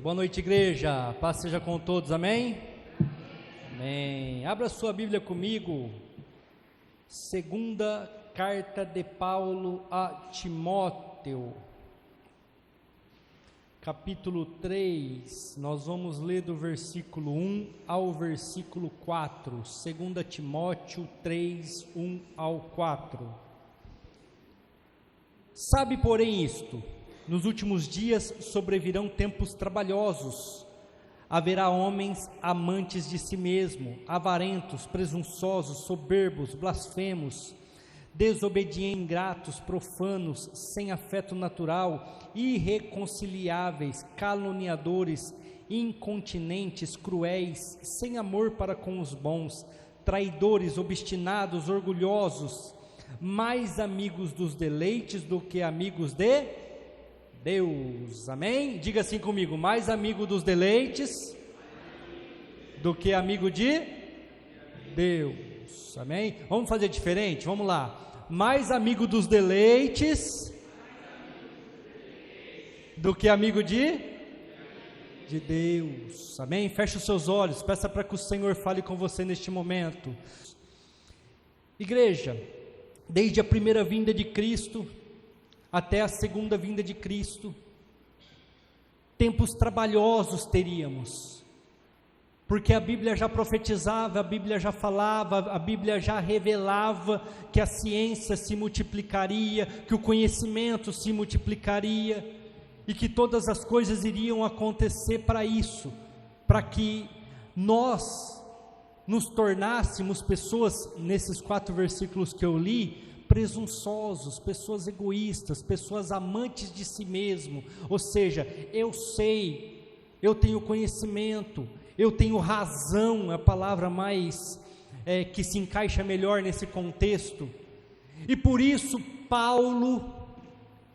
Boa noite, igreja. Paz seja com todos, amém? Amém. Abra sua Bíblia comigo. Segunda carta de Paulo a Timóteo, capítulo 3. Nós vamos ler do versículo 1 ao versículo 4. 2 Timóteo 3, 1 ao 4. Sabe, porém, isto: nos últimos dias sobrevirão tempos trabalhosos. Haverá homens amantes de si mesmo, avarentos, presunçosos, soberbos, blasfemos, desobedientes, ingratos, profanos, sem afeto natural, irreconciliáveis, caluniadores, incontinentes, cruéis, sem amor para com os bons, traidores, obstinados, orgulhosos, mais amigos dos deleites do que amigos de Deus, amém? Diga assim comigo: mais amigo dos deleites do que amigo de Deus, amém? Vamos fazer diferente, vamos lá. Mais amigo dos deleites do que amigo de Deus, amém? Feche os seus olhos, peça para que o Senhor fale com você neste momento. Igreja, desde a primeira vinda de Cristo até a segunda vinda de Cristo, tempos trabalhosos teríamos, porque a Bíblia já profetizava, a Bíblia já falava, a Bíblia já revelava que a ciência se multiplicaria, que o conhecimento se multiplicaria, e que todas as coisas iriam acontecer para isso, para que nós nos tornássemos pessoas, nesses 4 versículos que eu li, presunçosos, pessoas egoístas, pessoas amantes de si mesmo. Ou seja, eu sei, eu tenho conhecimento, eu tenho razão, é a palavra mais que se encaixa melhor nesse contexto. E por isso Paulo,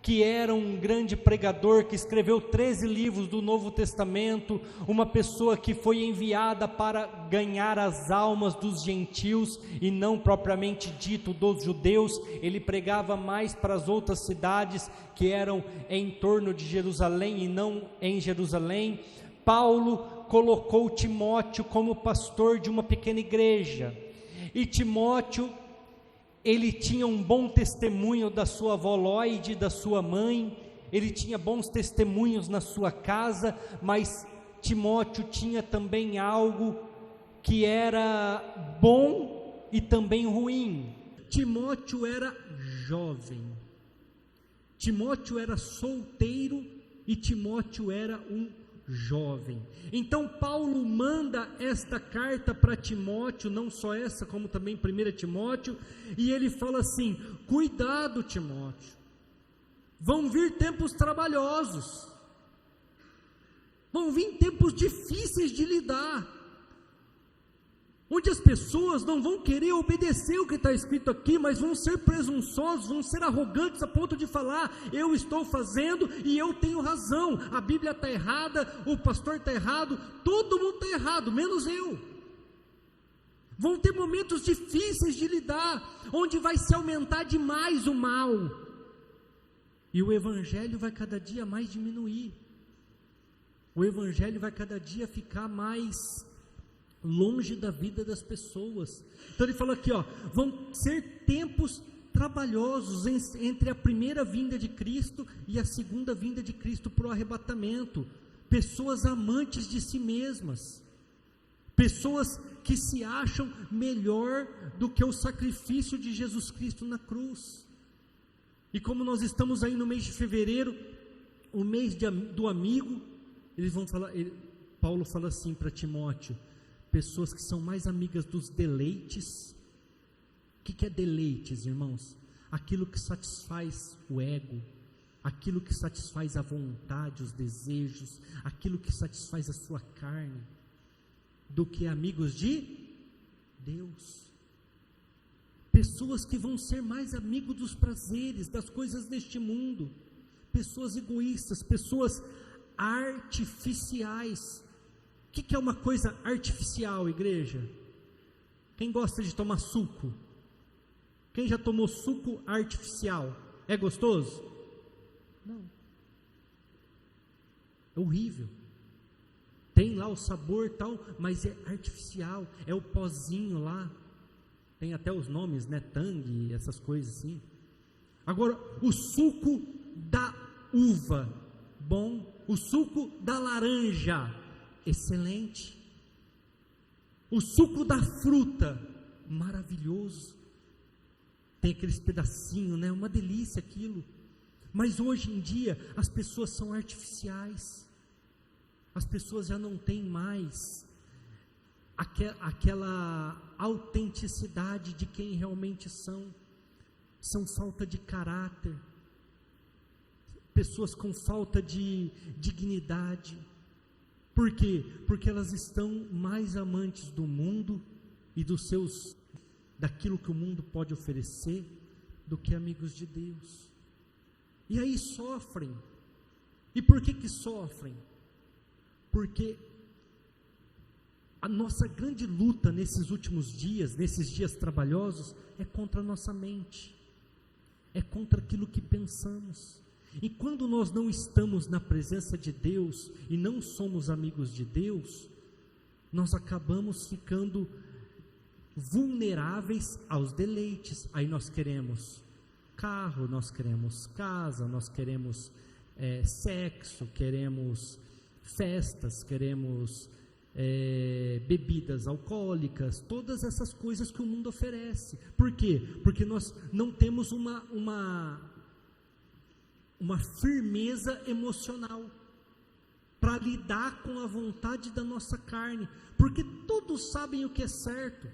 que era um grande pregador, que escreveu 13 livros do Novo Testamento, uma pessoa que foi enviada para ganhar as almas dos gentios, e não propriamente dito dos judeus. Ele pregava mais para as outras cidades que eram em torno de Jerusalém e não em Jerusalém. Paulo colocou Timóteo como pastor de uma pequena igreja, e Timóteo, ele tinha um bom testemunho da sua avó Lóide, da sua mãe, ele tinha bons testemunhos na sua casa, mas Timóteo tinha também algo que era bom e também ruim. Timóteo era jovem, Timóteo era solteiro e Timóteo era um jovem. Então Paulo manda esta carta para Timóteo, não só essa, como também 1 Timóteo, e ele fala assim: cuidado, Timóteo, vão vir tempos trabalhosos, vão vir tempos difíceis de lidar, onde as pessoas não vão querer obedecer o que está escrito aqui, mas vão ser presunçosos, vão ser arrogantes a ponto de falar: eu estou fazendo e eu tenho razão, a Bíblia está errada, o pastor está errado, todo mundo está errado, menos eu. Vão ter momentos difíceis de lidar, onde vai se aumentar demais o mal, e o Evangelho vai cada dia mais diminuir, o Evangelho vai cada dia ficar mais longe da vida das pessoas. Então ele fala aqui, vão ser tempos trabalhosos entre a primeira vinda de Cristo e a segunda vinda de Cristo para o arrebatamento. Pessoas amantes de si mesmas, pessoas que se acham melhor do que o sacrifício de Jesus Cristo na cruz. E como nós estamos aí no mês de fevereiro, o mês do amigo, eles vão falar, Paulo fala assim para Timóteo: pessoas que são mais amigas dos deleites. O que é deleites, irmãos? Aquilo que satisfaz o ego, aquilo que satisfaz a vontade, os desejos, aquilo que satisfaz a sua carne, do que amigos de Deus. Pessoas que vão ser mais amigos dos prazeres, das coisas deste mundo, pessoas egoístas, pessoas artificiais. O que é uma coisa artificial, igreja? Quem gosta de tomar suco? Quem já tomou suco artificial? É gostoso? Não. É horrível. lá o sabor tal, mas é artificial, é o pozinho lá, tem até os nomes, né, Tang, essas coisas assim. Agora, o suco da uva, bom, o suco da laranja, excelente, o suco da fruta, maravilhoso, tem aqueles pedacinhos, né, uma delícia aquilo. Mas hoje em dia as pessoas são artificiais, as pessoas já não têm mais aquela autenticidade de quem realmente são falta de caráter, pessoas com falta de dignidade. Por quê? Porque elas estão mais amantes do mundo e daquilo que o mundo pode oferecer, do que amigos de Deus. E aí sofrem. E por que sofrem? Porque a nossa grande luta nesses últimos dias, nesses dias trabalhosos, é contra a nossa mente, é contra aquilo que pensamos. E quando nós não estamos na presença de Deus e não somos amigos de Deus, nós acabamos ficando vulneráveis aos deleites. Aí nós queremos carro, nós queremos casa, nós queremos sexo, queremos festas, queremos bebidas alcoólicas, todas essas coisas que o mundo oferece. Por quê? Porque nós não temos uma firmeza emocional para lidar com a vontade da nossa carne, porque todos sabem o que é certo.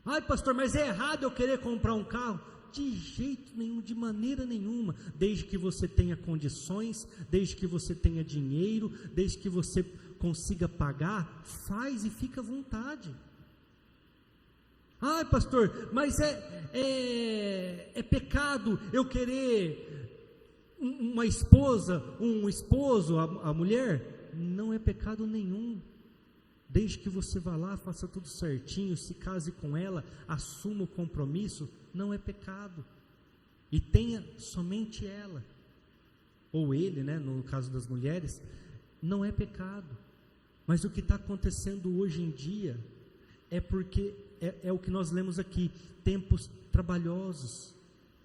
Ai, pastor, mas é errado eu querer comprar um carro? De jeito nenhum, de maneira nenhuma, desde que você tenha condições, desde que você tenha dinheiro, desde que você consiga pagar, faz e fica à vontade. Ai, pastor, mas é pecado eu querer uma esposa, um esposo, a mulher? Não é pecado nenhum, desde que você vá lá, faça tudo certinho, se case com ela, assuma o compromisso, não é pecado, e tenha somente ela, ou ele, né, no caso das mulheres, não é pecado. Mas o que está acontecendo hoje em dia, é porque, é o que nós lemos aqui, tempos trabalhosos,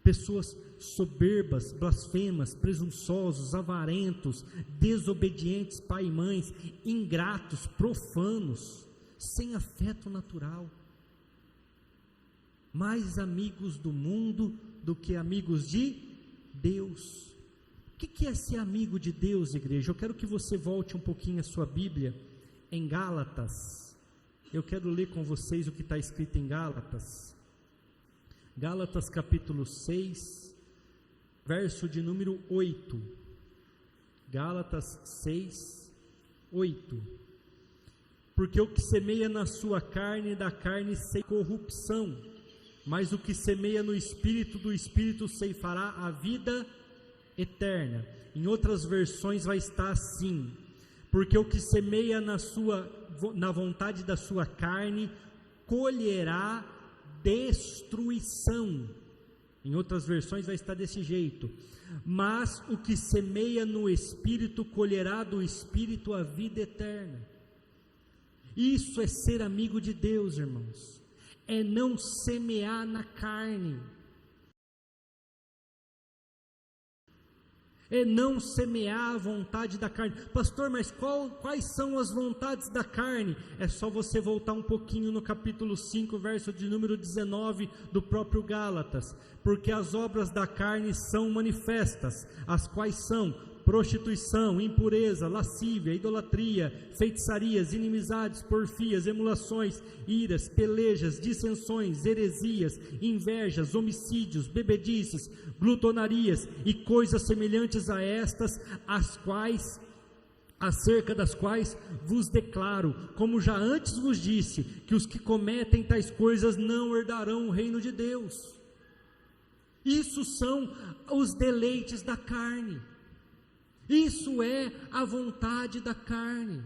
pessoas soberbas, blasfemas, presunçosos, avarentos, desobedientes, pai e mães, ingratos, profanos, sem afeto natural, mais amigos do mundo do que amigos de Deus. O que é ser amigo de Deus, igreja? Eu quero que você volte um pouquinho a sua Bíblia em Gálatas. Eu quero ler com vocês o que está escrito em Gálatas. Gálatas capítulo 6, verso de número 8. Gálatas 6, 8. Porque o que semeia na sua carne, da carne sem corrupção, mas o que semeia no Espírito, do Espírito ceifará a vida eterna. Em outras versões vai estar assim: porque o que semeia na vontade da sua carne, colherá destruição. Em outras versões vai estar desse jeito: mas o que semeia no Espírito, colherá do Espírito a vida eterna. Isso é ser amigo de Deus, irmãos, é não semear na carne, é não semear a vontade da carne. Pastor, mas quais são as vontades da carne? É só você voltar um pouquinho no capítulo 5, verso de número 19 do próprio Gálatas. Porque as obras da carne são manifestas, as quais são prostituição, impureza, lascívia, idolatria, feitiçarias, inimizades, porfias, emulações, iras, pelejas, dissensões, heresias, invejas, homicídios, bebedices, glutonarias e coisas semelhantes a estas, acerca das quais vos declaro, como já antes vos disse, que os que cometem tais coisas não herdarão o reino de Deus. Isso são os deleites da carne. Isso é a vontade da carne.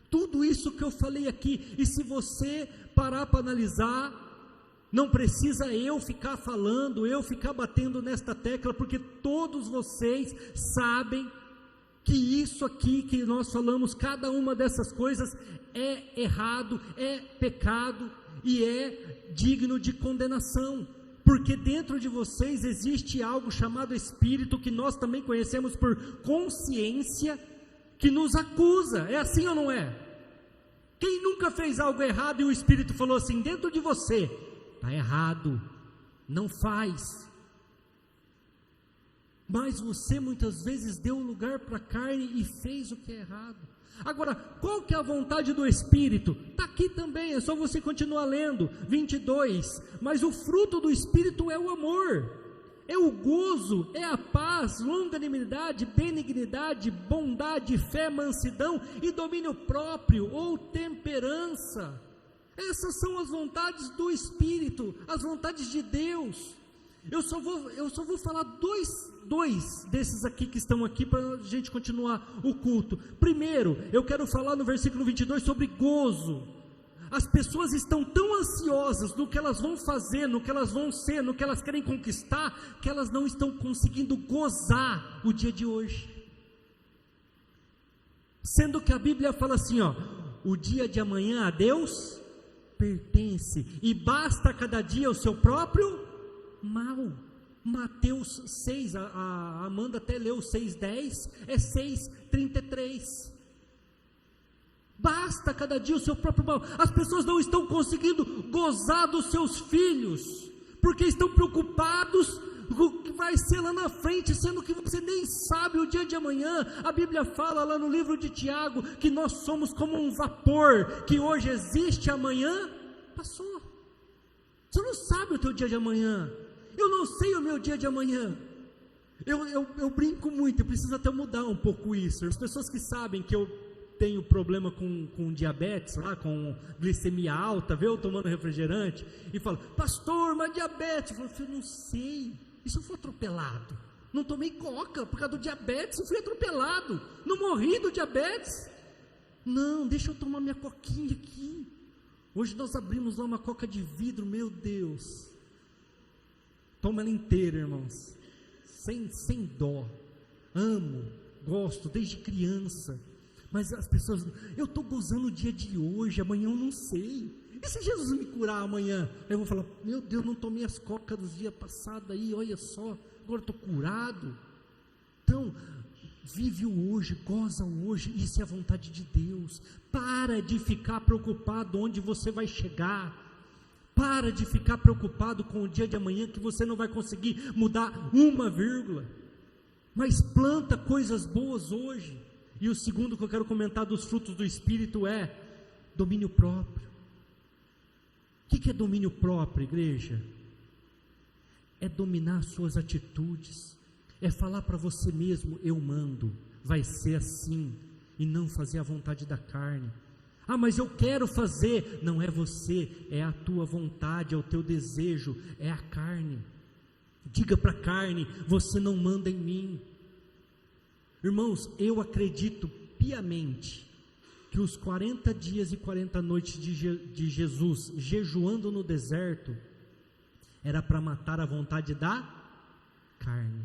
Tudo isso que eu falei aqui, e se você parar para analisar, não precisa eu ficar falando, eu ficar batendo nesta tecla, porque todos vocês sabem que isso aqui que nós falamos, cada uma dessas coisas é errado, é pecado e é digno de condenação, porque dentro de vocês existe algo chamado Espírito, que nós também conhecemos por consciência, que nos acusa. É assim ou não é? Quem nunca fez algo errado e o Espírito falou assim dentro de você: está errado, não faz. Mas você muitas vezes deu lugar para a carne e fez o que é errado. Agora, qual que é a vontade do Espírito? Está aqui também, é só você continuar lendo, 22, mas o fruto do Espírito é o amor, é o gozo, é a paz, longanimidade, benignidade, bondade, fé, mansidão e domínio próprio, ou temperança. Essas são as vontades do Espírito, as vontades de Deus. Eu só vou falar dois desses aqui que estão aqui para a gente continuar o culto. Primeiro, eu quero falar no versículo 22 sobre gozo. As pessoas estão tão ansiosas no que elas vão fazer, no que elas vão ser, no que elas querem conquistar, que elas não estão conseguindo gozar o dia de hoje. Sendo que a Bíblia fala assim, ó: o dia de amanhã a Deus pertence, e basta a cada dia o seu próprio mal. Mateus 6, a Amanda até leu 6:10, é 6:33. Basta cada dia o seu próprio mal. As pessoas não estão conseguindo gozar dos seus filhos, porque estão preocupados com o que vai ser lá na frente, sendo que você nem sabe o dia de amanhã. A Bíblia fala lá no livro de Tiago, que nós somos como um vapor, que hoje existe, amanhã passou. Você não sabe o teu dia de amanhã. Eu não sei o meu dia de amanhã. Eu brinco muito, eu preciso até mudar um pouco isso. As pessoas que sabem que eu tenho problema com diabetes, lá, com glicemia alta, vê eu tomando refrigerante, e falo: pastor, mas diabetes. Eu falo: eu não sei, e se eu for atropelado? Não tomei coca por causa do diabetes, eu fui atropelado, não morri do diabetes. Não, deixa eu tomar minha coquinha aqui. Hoje nós abrimos lá uma coca de vidro, meu Deus. Toma ela inteira, irmãos, sem dó. Amo, gosto desde criança. Mas as pessoas: eu estou gozando o dia de hoje, amanhã eu não sei. E se Jesus me curar amanhã? Eu vou falar: meu Deus, não tomei as cocas dos dias passados aí, olha só, agora estou curado. Então, vive o hoje, goza o hoje, isso é a vontade de Deus. Para de ficar preocupado onde você vai chegar. Para de ficar preocupado com o dia de amanhã, que você não vai conseguir mudar uma vírgula. Mas planta coisas boas hoje. E o segundo que eu quero comentar dos frutos do Espírito é domínio próprio. O que é domínio próprio, igreja? É dominar suas atitudes, é falar para você mesmo: eu mando, vai ser assim, e não fazer a vontade da carne. Ah, mas eu quero fazer. Não é você, é a tua vontade, é o teu desejo, é a carne. Diga para a carne: você não manda em mim. Irmãos, eu acredito piamente que os 40 dias e 40 noites de Jesus jejuando no deserto era para matar a vontade da carne.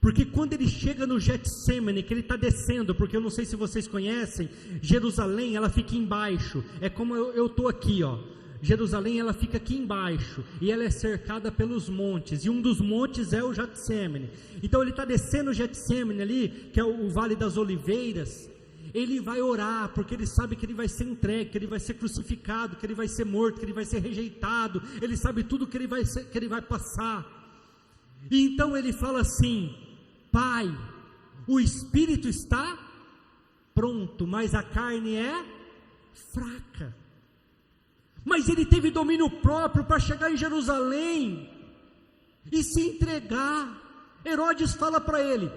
Porque quando ele chega no Getsemane, que ele está descendo, porque eu não sei se vocês conhecem, Jerusalém, ela fica embaixo, é como eu estou aqui, ó. Jerusalém, ela fica aqui embaixo, e ela é cercada pelos montes, e um dos montes é o Getsemane. Então ele está descendo o Getsemane ali, que é o Vale das Oliveiras. Ele vai orar, porque ele sabe que ele vai ser entregue, que ele vai ser crucificado, que ele vai ser morto, que ele vai ser rejeitado. Ele sabe tudo que ele vai passar. E então ele fala assim: Pai, o espírito está pronto, mas a carne é fraca. Mas ele teve domínio próprio para chegar em Jerusalém e se entregar. Herodes fala para ele: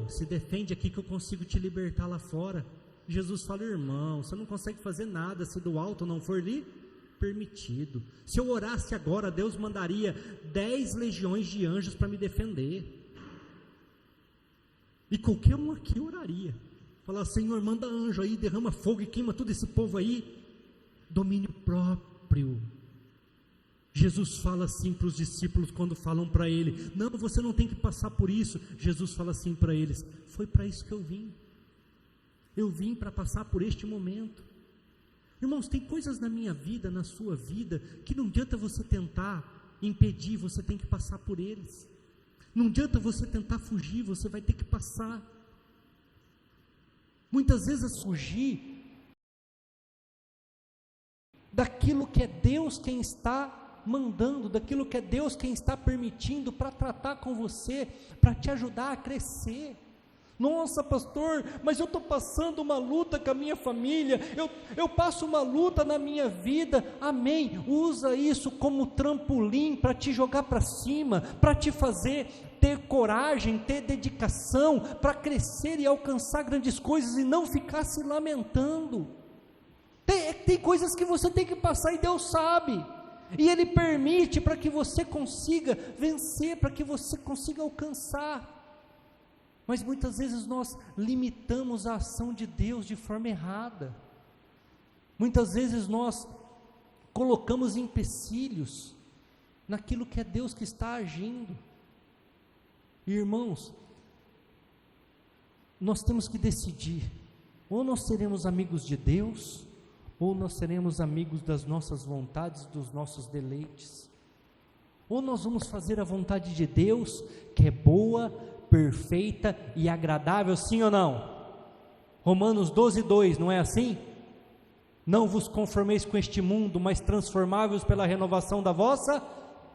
se defende aqui que eu consigo te libertar lá fora. Jesus fala: irmão, você não consegue fazer nada se do alto não for lhe permitido. Se eu orasse agora, Deus mandaria 10 legiões de anjos para me defender. E qualquer um aqui oraria. Falar: Senhor, manda anjo aí, derrama fogo e queima todo esse povo aí. Domínio próprio. Jesus fala assim para os discípulos quando falam para ele: não, você não tem que passar por isso. Jesus fala assim para eles: foi para isso que eu vim. Eu vim para passar por este momento. Irmãos, tem coisas na minha vida, na sua vida, que não adianta você tentar impedir, você tem que passar por eles. Não adianta você tentar fugir, você vai ter que passar. Muitas vezes fugir daquilo que é Deus quem está mandando, daquilo que é Deus quem está permitindo para tratar com você, para te ajudar a crescer. Nossa, pastor, mas eu estou passando uma luta com a minha família, eu passo uma luta na minha vida. Amém, usa isso como trampolim para te jogar para cima, para te fazer ter coragem, ter dedicação, para crescer e alcançar grandes coisas e não ficar se lamentando. Tem coisas que você tem que passar e Deus sabe, e Ele permite para que você consiga vencer, para que você consiga alcançar. Mas muitas vezes nós limitamos a ação de Deus de forma errada. Muitas vezes nós colocamos empecilhos naquilo que é Deus que está agindo. Irmãos, nós temos que decidir: ou nós seremos amigos de Deus, ou nós seremos amigos das nossas vontades, dos nossos deleites. Ou nós vamos fazer a vontade de Deus, que é boa, perfeita e agradável, sim ou não? Romanos 12:2, não é assim? Não vos conformeis com este mundo, mas transformai-vos pela renovação da vossa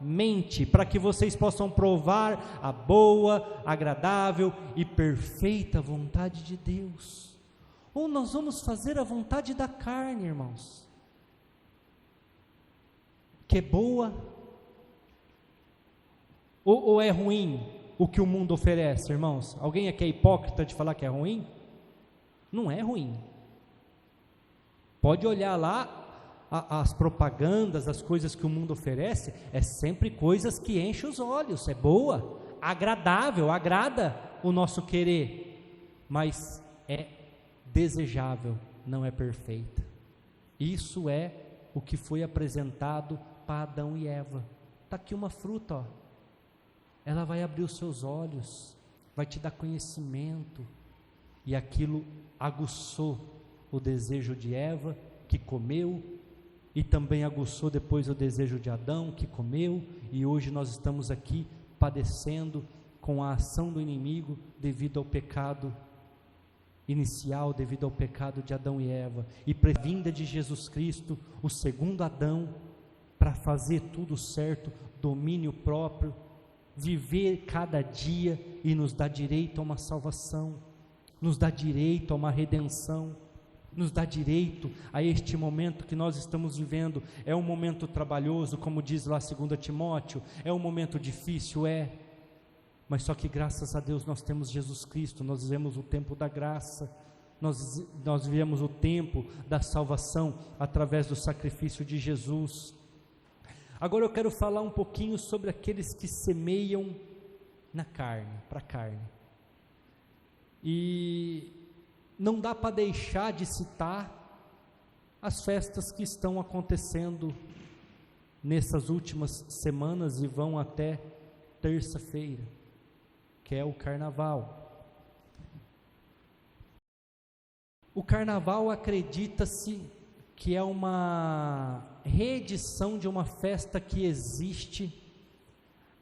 mente, para que vocês possam provar a boa, agradável e perfeita vontade de Deus. Ou nós vamos fazer a vontade da carne, irmãos, que é boa, ou é ruim o que o mundo oferece, irmãos? Alguém aqui é hipócrita de falar que é ruim? Não é ruim. Pode olhar lá as propagandas, as coisas que o mundo oferece, é sempre coisas que enchem os olhos, é boa, agradável, agrada o nosso querer, mas é desejável, não é perfeita. Isso é o que foi apresentado para Adão e Eva. Está aqui uma fruta, ó. Ela vai abrir os seus olhos, vai te dar conhecimento, e aquilo aguçou o desejo de Eva, que comeu, e também aguçou depois o desejo de Adão, que comeu, e hoje nós estamos aqui padecendo com a ação do inimigo devido ao pecado inicial, devido ao pecado de Adão e Eva, e para a vinda de Jesus Cristo, o segundo Adão, para fazer tudo certo, domínio próprio, viver cada dia e nos dá direito a uma salvação, nos dá direito a uma redenção, nos dá direito a este momento que nós estamos vivendo. É um momento trabalhoso, como diz lá 2 Timóteo, é um momento difícil, mas só que graças a Deus nós temos Jesus Cristo, nós vivemos o tempo da graça, nós vivemos o tempo da salvação através do sacrifício de Jesus. Agora eu quero falar um pouquinho sobre aqueles que semeiam na carne, para a carne. E não dá para deixar de citar as festas que estão acontecendo nessas últimas semanas e vão até terça-feira, que é o carnaval. O carnaval, acredita-se que é uma reedição de uma festa que existe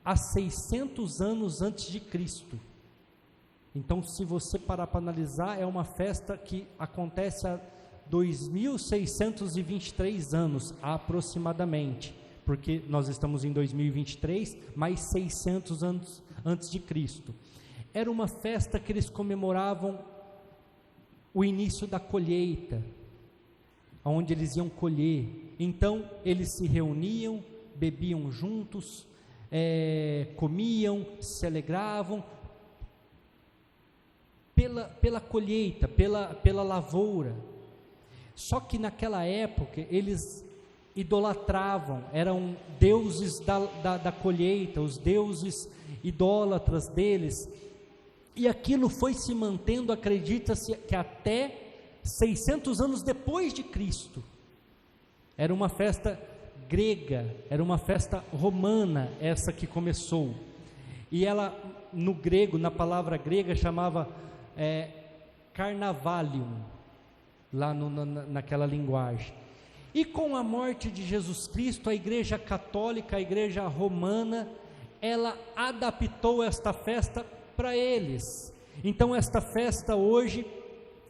há 600 anos antes de Cristo. Então, se você parar para analisar, é uma festa que acontece há 2.623 anos, aproximadamente, porque nós estamos em 2023, mais 600 anos antes de Cristo. Era uma festa que eles comemoravam o início da colheita, onde eles iam colher. Então eles se reuniam, bebiam juntos, comiam, se alegravam pela colheita, pela lavoura. Só que naquela época eles idolatravam, eram deuses da colheita, os deuses idólatras deles, e aquilo foi se mantendo, acredita-se que até 600 anos depois de Cristo. Era uma festa grega, era uma festa romana, essa que começou. E ela, no grego, na palavra grega, chamava carnavalium, lá naquela linguagem. E com a morte de Jesus Cristo, a igreja católica, a igreja romana, ela adaptou esta festa para eles. Então esta festa hoje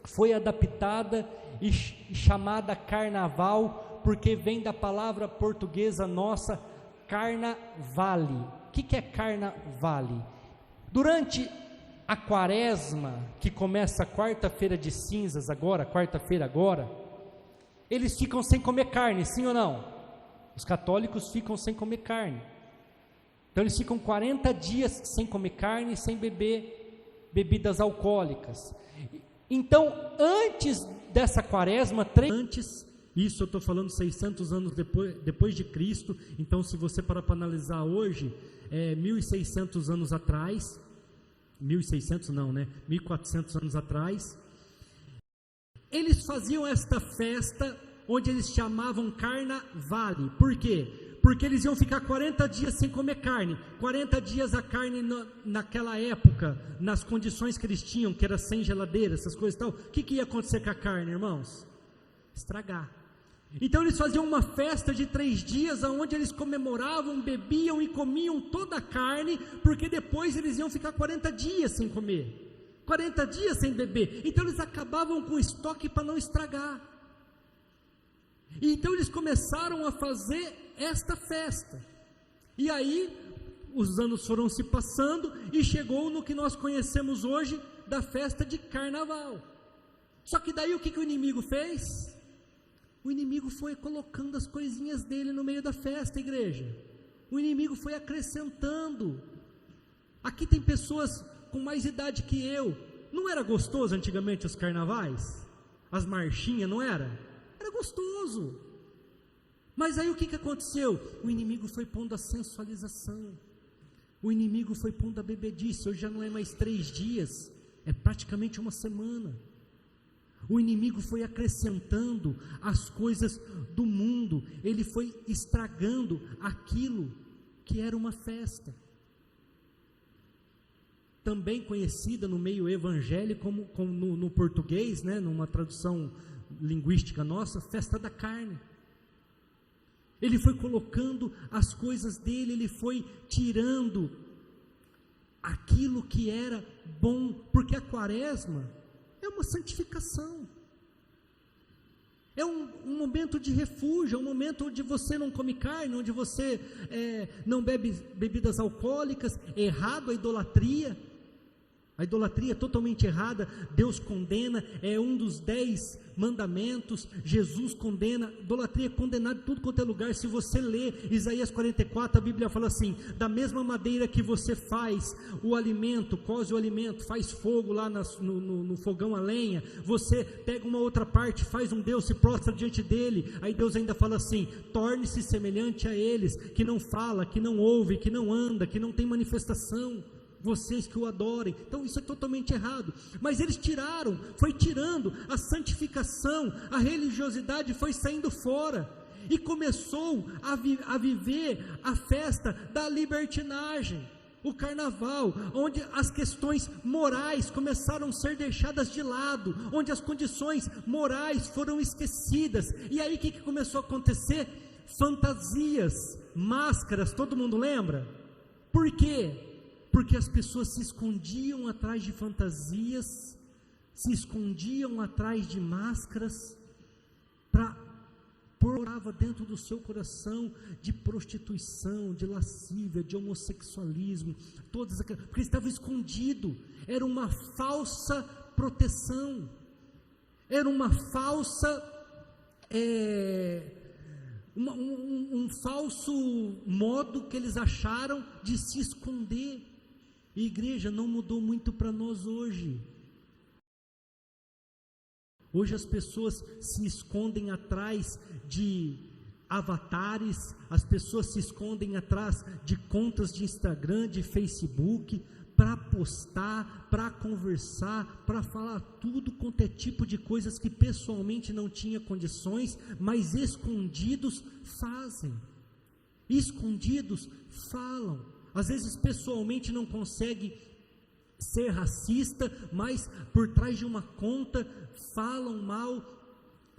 foi adaptada e chamada carnaval, porque vem da palavra portuguesa nossa, carnavale. O que é carnavale? Durante a quaresma, que começa quarta-feira de cinzas agora, quarta-feira agora, eles ficam sem comer carne, sim ou não? Os católicos ficam sem comer carne. Então eles ficam 40 dias sem comer carne, sem beber bebidas alcoólicas. Então, antes dessa quaresma, isso eu estou falando 600 anos depois de Cristo, então se você parar para analisar hoje, 1.600 anos atrás, 1.600 não, né? 1.400 anos atrás, eles faziam esta festa, onde eles chamavam carnavale. Por quê? Porque eles iam ficar 40 dias sem comer carne. 40 dias a carne naquela época, nas condições que eles tinham, que era sem geladeira, essas coisas e tal. O que ia acontecer com a carne, irmãos? Estragar. Então eles faziam uma festa de 3 dias, onde eles comemoravam, bebiam e comiam toda a carne, porque depois eles iam ficar 40 dias sem comer. 40 dias sem beber. Então eles acabavam com o estoque para não estragar. E então eles começaram a fazer esta festa. E aí os anos foram se passando e chegou no que nós conhecemos hoje da festa de carnaval. Só que daí o que o inimigo fez? O inimigo foi colocando as coisinhas dele no meio da festa, igreja. O inimigo foi acrescentando. Aqui tem pessoas com mais idade que eu. Não era gostoso antigamente os carnavais? As marchinhas, não era? Era gostoso. Mas aí o que aconteceu? O inimigo foi pondo a sensualização. O inimigo foi pondo a bebedice. Hoje já não é mais 3 dias, é praticamente uma semana. O inimigo foi acrescentando as coisas do mundo. Ele foi estragando aquilo que era uma festa. Também conhecida no meio evangélico como no português, né, numa tradução linguística nossa, festa da carne. Ele foi colocando as coisas dele, ele foi tirando aquilo que era bom, porque a quaresma é uma santificação, é um momento de refúgio, é um momento onde você não come carne, onde você não bebe bebidas alcoólicas. Errado a idolatria é totalmente errada, Deus condena, é um dos 10 mandamentos, Jesus condena, idolatria é condenada em tudo quanto é lugar. Se você ler Isaías 44, a Bíblia fala assim: da mesma madeira que você faz o alimento, coze o alimento, faz fogo lá no fogão a lenha, você pega uma outra parte, faz um Deus, se prostra diante dele, aí Deus ainda fala assim: torne-se semelhante a eles, que não fala, que não ouve, que não anda, que não tem manifestação, vocês que o adorem. Então isso é totalmente errado, mas eles foi tirando a santificação, a religiosidade foi saindo fora, e começou a viver a festa da libertinagem, o carnaval, onde as questões morais começaram a ser deixadas de lado, onde as condições morais foram esquecidas. E aí o que começou a acontecer? Fantasias, máscaras, todo mundo lembra? Por quê? Porque as pessoas se escondiam atrás de fantasias, se escondiam atrás de máscaras, para pôr dentro do seu coração de prostituição, de lascívia, de homossexualismo, todas aquelas, porque estava escondido. Era uma falsa proteção, era uma falsa, um falso modo que eles acharam de se esconder. E igreja, não mudou muito para nós hoje. Hoje as pessoas se escondem atrás de avatares, as pessoas se escondem atrás de contas de Instagram, de Facebook, para postar, para conversar, para falar tudo quanto é tipo de coisas que pessoalmente não tinha condições, mas escondidos fazem, escondidos falam. Às vezes pessoalmente não consegue ser racista, mas por trás de uma conta falam mal,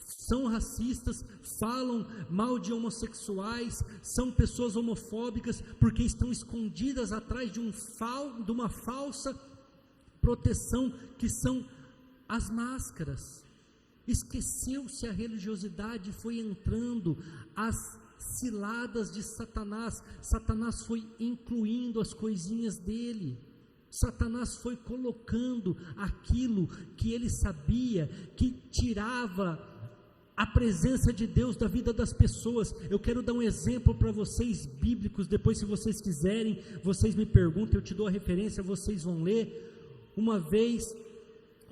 são racistas, falam mal de homossexuais, são pessoas homofóbicas, porque estão escondidas atrás de uma falsa proteção, que são as máscaras. Esqueceu-se a religiosidade, foi entrando as ciladas de Satanás. Satanás foi incluindo as coisinhas dele. Satanás foi colocando aquilo que ele sabia que tirava a presença de Deus da vida das pessoas. Eu quero dar um exemplo para vocês bíblicos, depois se vocês quiserem, vocês me perguntam, eu te dou a referência, vocês vão ler. Uma vez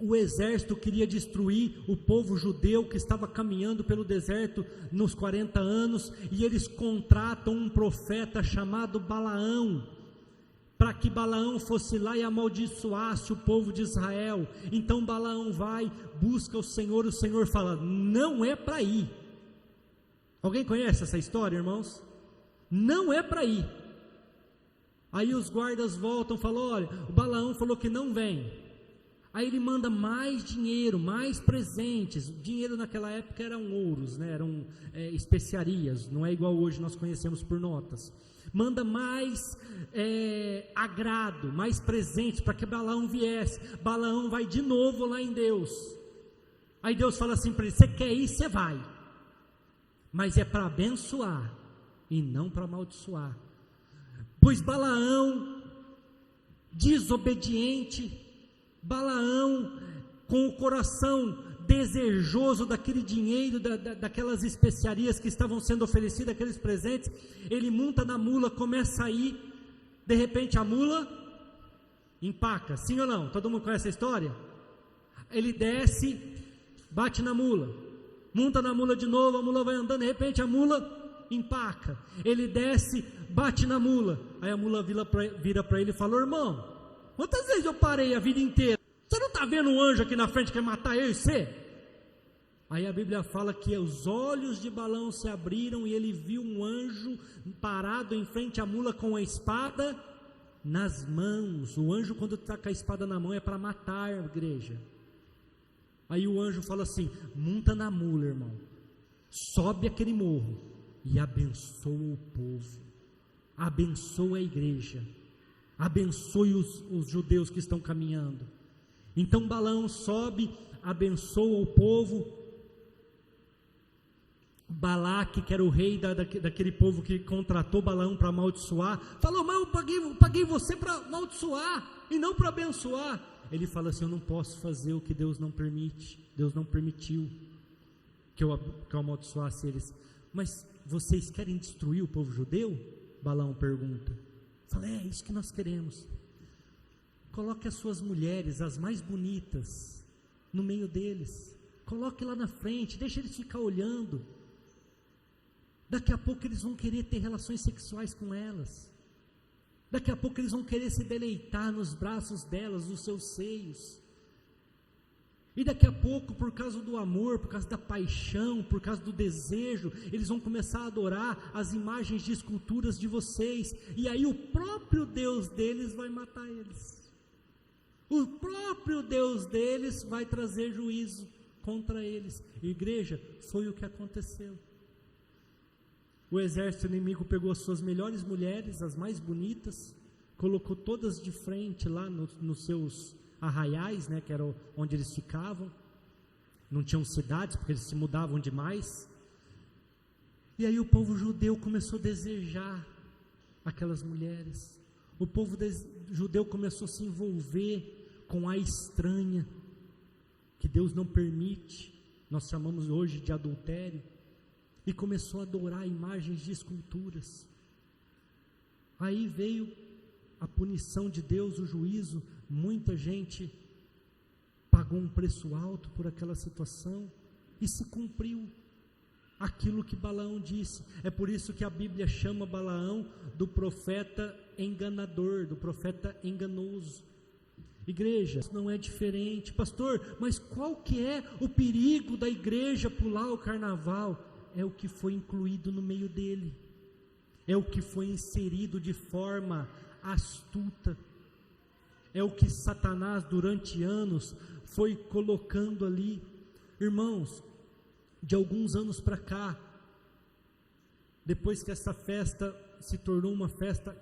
o exército queria destruir o povo judeu que estava caminhando pelo deserto nos 40 anos, e eles contratam um profeta chamado Balaão, para que Balaão fosse lá e amaldiçoasse o povo de Israel. Então Balaão vai, busca o Senhor fala, não é para ir. Alguém conhece essa história, irmãos? Não é para ir. Aí os guardas voltam, falam, olha, o Balaão falou que não vem. Aí ele manda mais dinheiro, mais presentes. Dinheiro naquela época eram ouros, né? Eram especiarias, não é igual hoje, nós conhecemos por notas. Manda mais agrado, mais presentes, para que Balaão viesse. Balaão vai de novo lá em Deus. Aí Deus fala assim para ele, você quer ir, você vai, mas é para abençoar e não para amaldiçoar. Pois Balaão, desobediente, Balaão com o coração desejoso daquele dinheiro, daquelas especiarias que estavam sendo oferecidas, aqueles presentes, ele monta na mula, começa a ir, de repente a mula empaca, sim ou não? Todo mundo conhece a história? Ele desce, bate na mula, monta na mula de novo, a mula vai andando, de repente a mula empaca, ele desce, bate na mula, aí a mula vira para ele e fala, irmão, quantas vezes eu parei a vida inteira? Você não está vendo um anjo aqui na frente que quer matar eu e você? Aí a Bíblia fala que os olhos de Balaão se abriram e ele viu um anjo parado em frente à mula com a espada nas mãos. O anjo, quando está com a espada na mão, é para matar a igreja. Aí o anjo fala assim, monta na mula, irmão, sobe aquele morro e abençoa o povo, abençoa a igreja, abençoe os judeus que estão caminhando. Então Balaão sobe, abençoa o povo. Balaque, que era o rei daquele povo que contratou Balaão para amaldiçoar, falou, mas eu paguei você para amaldiçoar e não para abençoar. Ele fala assim, eu não posso fazer o que Deus não permite, Deus não permitiu que eu amaldiçoasse eles. Mas vocês querem destruir o povo judeu? Balaão pergunta. Fala, é isso que nós queremos. Coloque as suas mulheres, as mais bonitas, no meio deles. Coloque lá na frente, deixa eles ficar olhando. Daqui a pouco eles vão querer ter relações sexuais com elas. Daqui a pouco eles vão querer se deleitar nos braços delas, nos seus seios. E daqui a pouco, por causa do amor, por causa da paixão, por causa do desejo, eles vão começar a adorar as imagens de esculturas de vocês. E aí o próprio Deus deles vai matar eles. O próprio Deus deles vai trazer juízo contra eles. Igreja, foi o que aconteceu. O exército inimigo pegou as suas melhores mulheres, as mais bonitas, colocou todas de frente lá nos seus arraiais, né, que era onde eles ficavam. Não tinham cidades, porque eles se mudavam demais. E aí o povo judeu começou a desejar aquelas mulheres. O povo judeu começou a se envolver com a estranha, que Deus não permite, nós chamamos hoje de adultério, e começou a adorar imagens de esculturas. Aí veio a punição de Deus, o juízo. Muita gente pagou um preço alto por aquela situação, e se cumpriu. aquilo que Balaão disse. É por isso que a Bíblia chama Balaão do profeta enganador, do profeta enganoso. Igreja, não é diferente. Pastor, mas qual que é o perigo da igreja pular o carnaval? É o que foi incluído no meio dele, é o que foi inserido de forma astuta, é o que Satanás durante anos foi colocando ali. Irmãos, de alguns anos para cá, depois que essa festa se tornou uma festa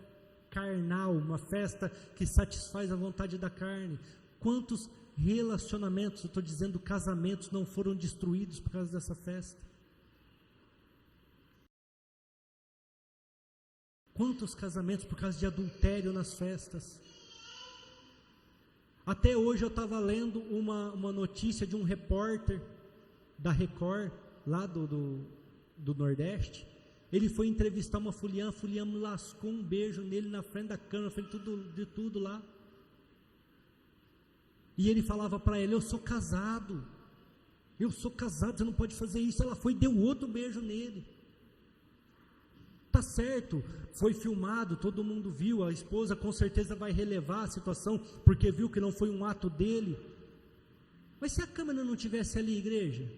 carnal, uma festa que satisfaz a vontade da carne, quantos relacionamentos, eu estou dizendo casamentos, não foram destruídos por causa dessa festa? Quantos casamentos por causa de adultério nas festas? Até hoje eu estava lendo uma notícia de um repórter da Record, lá do Nordeste. Ele foi entrevistar uma fulana, a fulana lascou um beijo nele na frente da câmera, na frente de tudo lá. E ele falava para ela: eu sou casado, você não pode fazer isso. Ela foi e deu outro beijo nele. Tá certo, foi filmado, todo mundo viu, a esposa com certeza vai relevar a situação, porque viu que não foi um ato dele. Mas se a câmera não tivesse ali, igreja,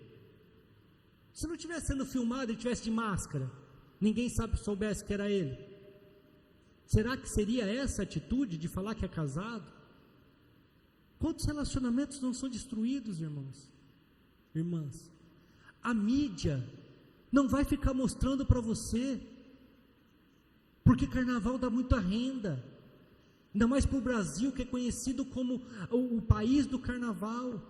se não estivesse sendo filmado e tivesse de máscara, ninguém soubesse que era ele, será que seria essa atitude de falar que é casado? Quantos relacionamentos não são destruídos, irmãos, irmãs? A mídia não vai ficar mostrando para você, porque carnaval dá muita renda, ainda mais para o Brasil, que é conhecido como o país do carnaval.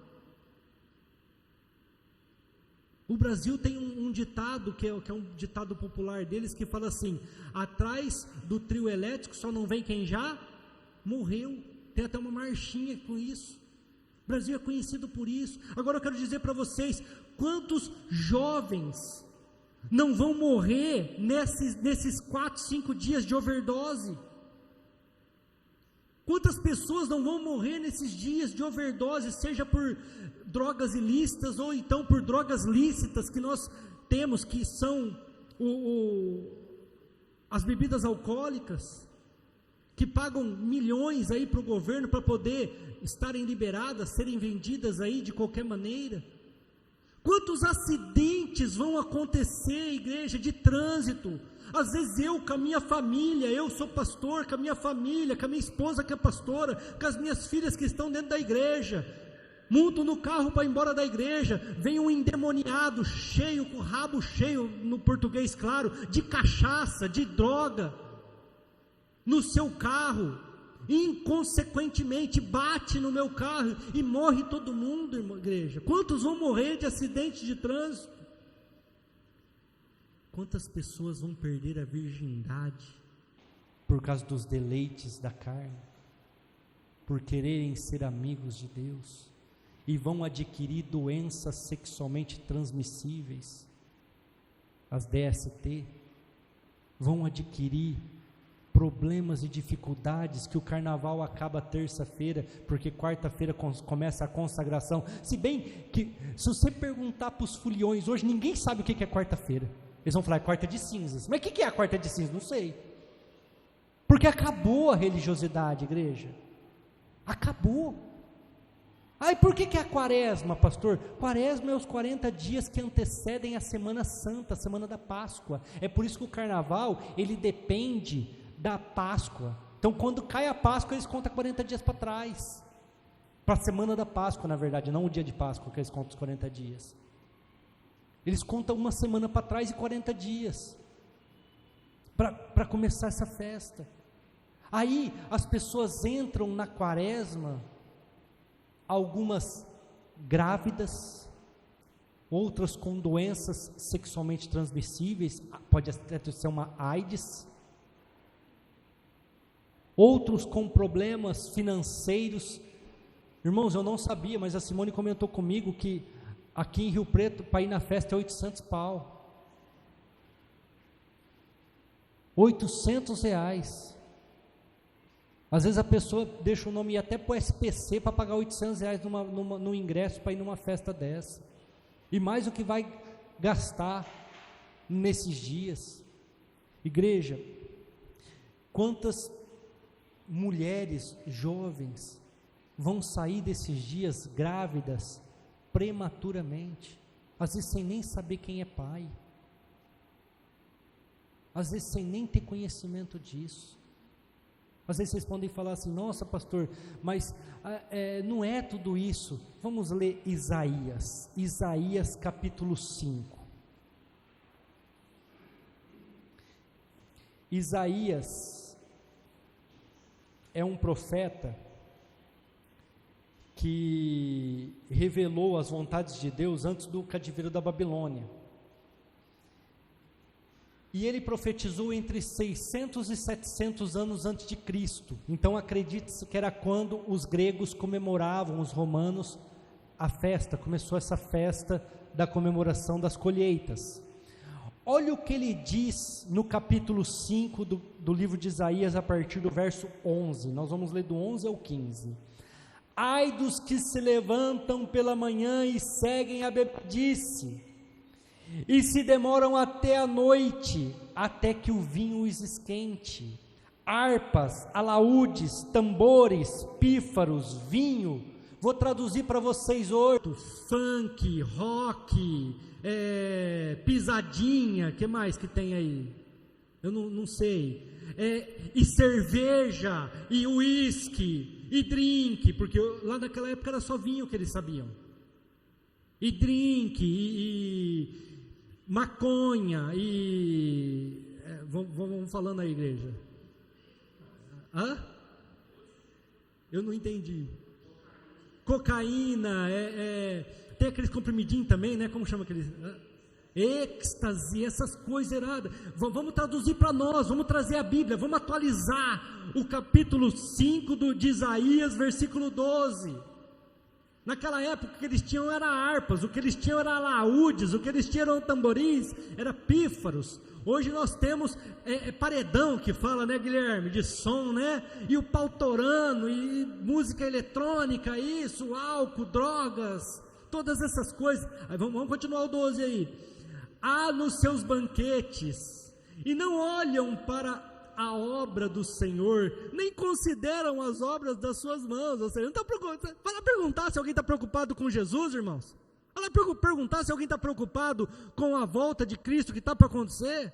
O Brasil tem um ditado, que é um ditado popular deles, que fala assim: atrás do trio elétrico só não vem quem já morreu. Tem até uma marchinha com isso. O Brasil é conhecido por isso. Agora eu quero dizer para vocês, quantos jovens não vão morrer nesses 4, 5 dias de overdose? Quantas pessoas não vão morrer nesses dias de overdose, seja por drogas ilícitas ou então por drogas lícitas que nós temos, que são as bebidas alcoólicas, que pagam milhões aí para o governo para poder estarem liberadas, serem vendidas aí de qualquer maneira. Quantos acidentes vão acontecer, igreja, de trânsito? Às vezes eu com a minha família, eu sou pastor, com a minha família, com a minha esposa que é pastora, com as minhas filhas que estão dentro da igreja, monto no carro para ir embora da igreja, vem um endemoniado, cheio, com o rabo cheio, no português claro, de cachaça, de droga, no seu carro, inconsequentemente bate no meu carro e morre todo mundo, irmã, igreja. Quantos vão morrer de acidente de trânsito? Quantas pessoas vão perder a virgindade por causa dos deleites da carne, por quererem ser amigos de Deus, e vão adquirir doenças sexualmente transmissíveis, as DST, vão adquirir problemas e dificuldades que o carnaval acaba terça-feira, porque quarta-feira começa a consagração. Se bem que, se você perguntar para os foliões hoje, ninguém sabe o que é quarta-feira. Eles vão falar: é quarta de cinzas. Mas o que é a quarta de cinzas? Não sei. Porque acabou a religiosidade, igreja. Acabou. E por que é a quaresma, pastor? Quaresma é os 40 dias que antecedem a Semana Santa, a Semana da Páscoa. É por isso que o carnaval, ele depende da Páscoa. Então quando cai a Páscoa, eles contam 40 dias para trás, para a Semana da Páscoa, na verdade, não o dia de Páscoa que eles contam os 40 dias. Eles contam uma semana para trás e 40 dias, para começar essa festa. Aí as pessoas entram na quaresma, algumas grávidas, outras com doenças sexualmente transmissíveis, pode até ser uma AIDS, outros com problemas financeiros. Irmãos, eu não sabia, mas a Simone comentou comigo que aqui em Rio Preto, para ir na festa é 800 pau. 800 reais. Às vezes a pessoa deixa o nome ir até para o SPC para pagar 800 reais no ingresso para ir numa festa dessa. E mais o que vai gastar. nesses dias. Igreja, quantas mulheres jovens vão sair desses dias grávidas prematuramente, às vezes sem nem saber quem é pai, às vezes sem nem ter conhecimento disso. Às vezes vocês podem falar assim: nossa pastor, mas não é tudo isso. Vamos ler Isaías capítulo 5. Isaías é um profeta que revelou as vontades de Deus antes do cativeiro da Babilônia. E ele profetizou entre 600 e 700 anos antes de Cristo. Então acredite-se que era quando os gregos comemoravam, os romanos, a festa. Começou essa festa da comemoração das colheitas. Olha o que ele diz no capítulo 5 do livro de Isaías, a partir do verso 11. Nós vamos ler do 11 ao 15. Ai dos que se levantam pela manhã e seguem a bebedice, e se demoram até a noite, até que o vinho os esquente. Harpas, alaúdes, tambores, pífaros, vinho. Vou traduzir para vocês hoje: funk, rock, pisadinha, que mais que tem aí? Eu não sei. E cerveja, e uísque, e drink, porque lá naquela época era só vinho que eles sabiam. E drink, e maconha, e vamos falando aí, igreja. Hã? Eu não entendi. Cocaína, tem aqueles comprimidinhos também, né? Como chama aqueles? Êxtase, essas coisas erradas. Vamos traduzir para nós, vamos trazer a Bíblia, vamos atualizar o capítulo 5 de Isaías, versículo 12. Naquela época o que eles tinham era harpas, o que eles tinham era alaúdes, o que eles tinham eram tamborins, era pífaros. Hoje nós temos paredão, que fala, né, Guilherme, de som, né, e o pau torando, e música eletrônica, isso, álcool, drogas, todas essas coisas. Aí vamos continuar o 12 aí. Há nos seus banquetes, e não olham para a obra do Senhor, nem consideram as obras das suas mãos. Ou seja, não está preocupado. Vai lá perguntar se alguém está preocupado com Jesus, irmãos. Vai lá perguntar se alguém está preocupado com a volta de Cristo que está para acontecer.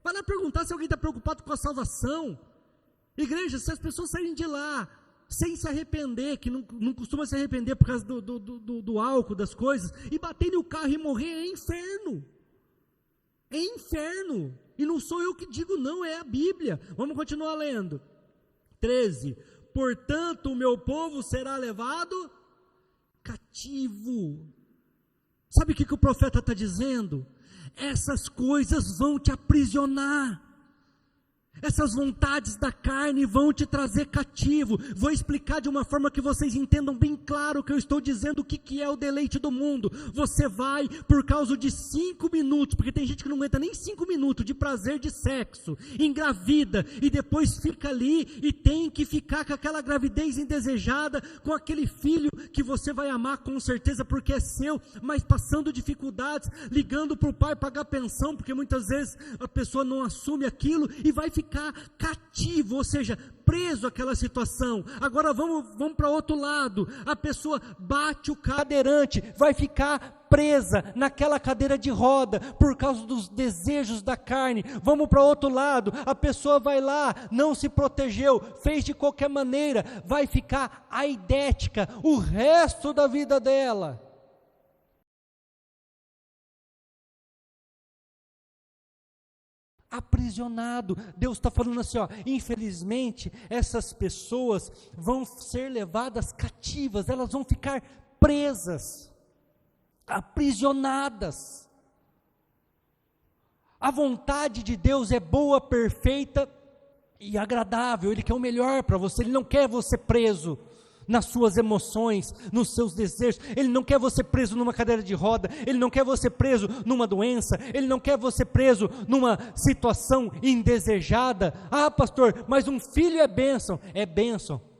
Vai lá perguntar se alguém está preocupado com a salvação. Igreja, se as pessoas saírem de lá sem se arrepender, que não costuma se arrepender por causa do álcool, das coisas, e bater no carro e morrer, é inferno. É inferno. E não sou eu que digo, não, é a Bíblia. Vamos continuar lendo. 13. Portanto, o meu povo será levado cativo. Sabe o que o profeta está dizendo? Essas coisas vão te aprisionar. Essas vontades da carne vão te trazer cativo. Vou explicar de uma forma que vocês entendam bem claro o que eu estou dizendo, o que é o deleite do mundo. Você vai, por causa de 5 minutos, porque tem gente que não aguenta nem 5 minutos de prazer de sexo, engravida, e depois fica ali, e tem que ficar com aquela gravidez indesejada, com aquele filho que você vai amar com certeza, porque é seu, mas passando dificuldades, ligando para o pai pagar pensão, porque muitas vezes a pessoa não assume aquilo, e vai ficar cativo, ou seja, preso àquela situação. Agora vamos para outro lado. A pessoa bate o cadeirante, vai ficar presa naquela cadeira de roda por causa dos desejos da carne. Vamos para outro lado. A pessoa vai lá, não se protegeu, fez de qualquer maneira, vai ficar aidética o resto da vida dela. Aprisionado. Deus está falando assim, ó, infelizmente essas pessoas vão ser levadas cativas, elas vão ficar presas, aprisionadas. A vontade de Deus é boa, perfeita e agradável. Ele quer o melhor para você. Ele não quer você preso nas suas emoções, nos seus desejos. Ele não quer você preso numa cadeira de roda, Ele não quer você preso numa doença, Ele não quer você preso numa situação indesejada. Ah, pastor, mas um filho é bênção,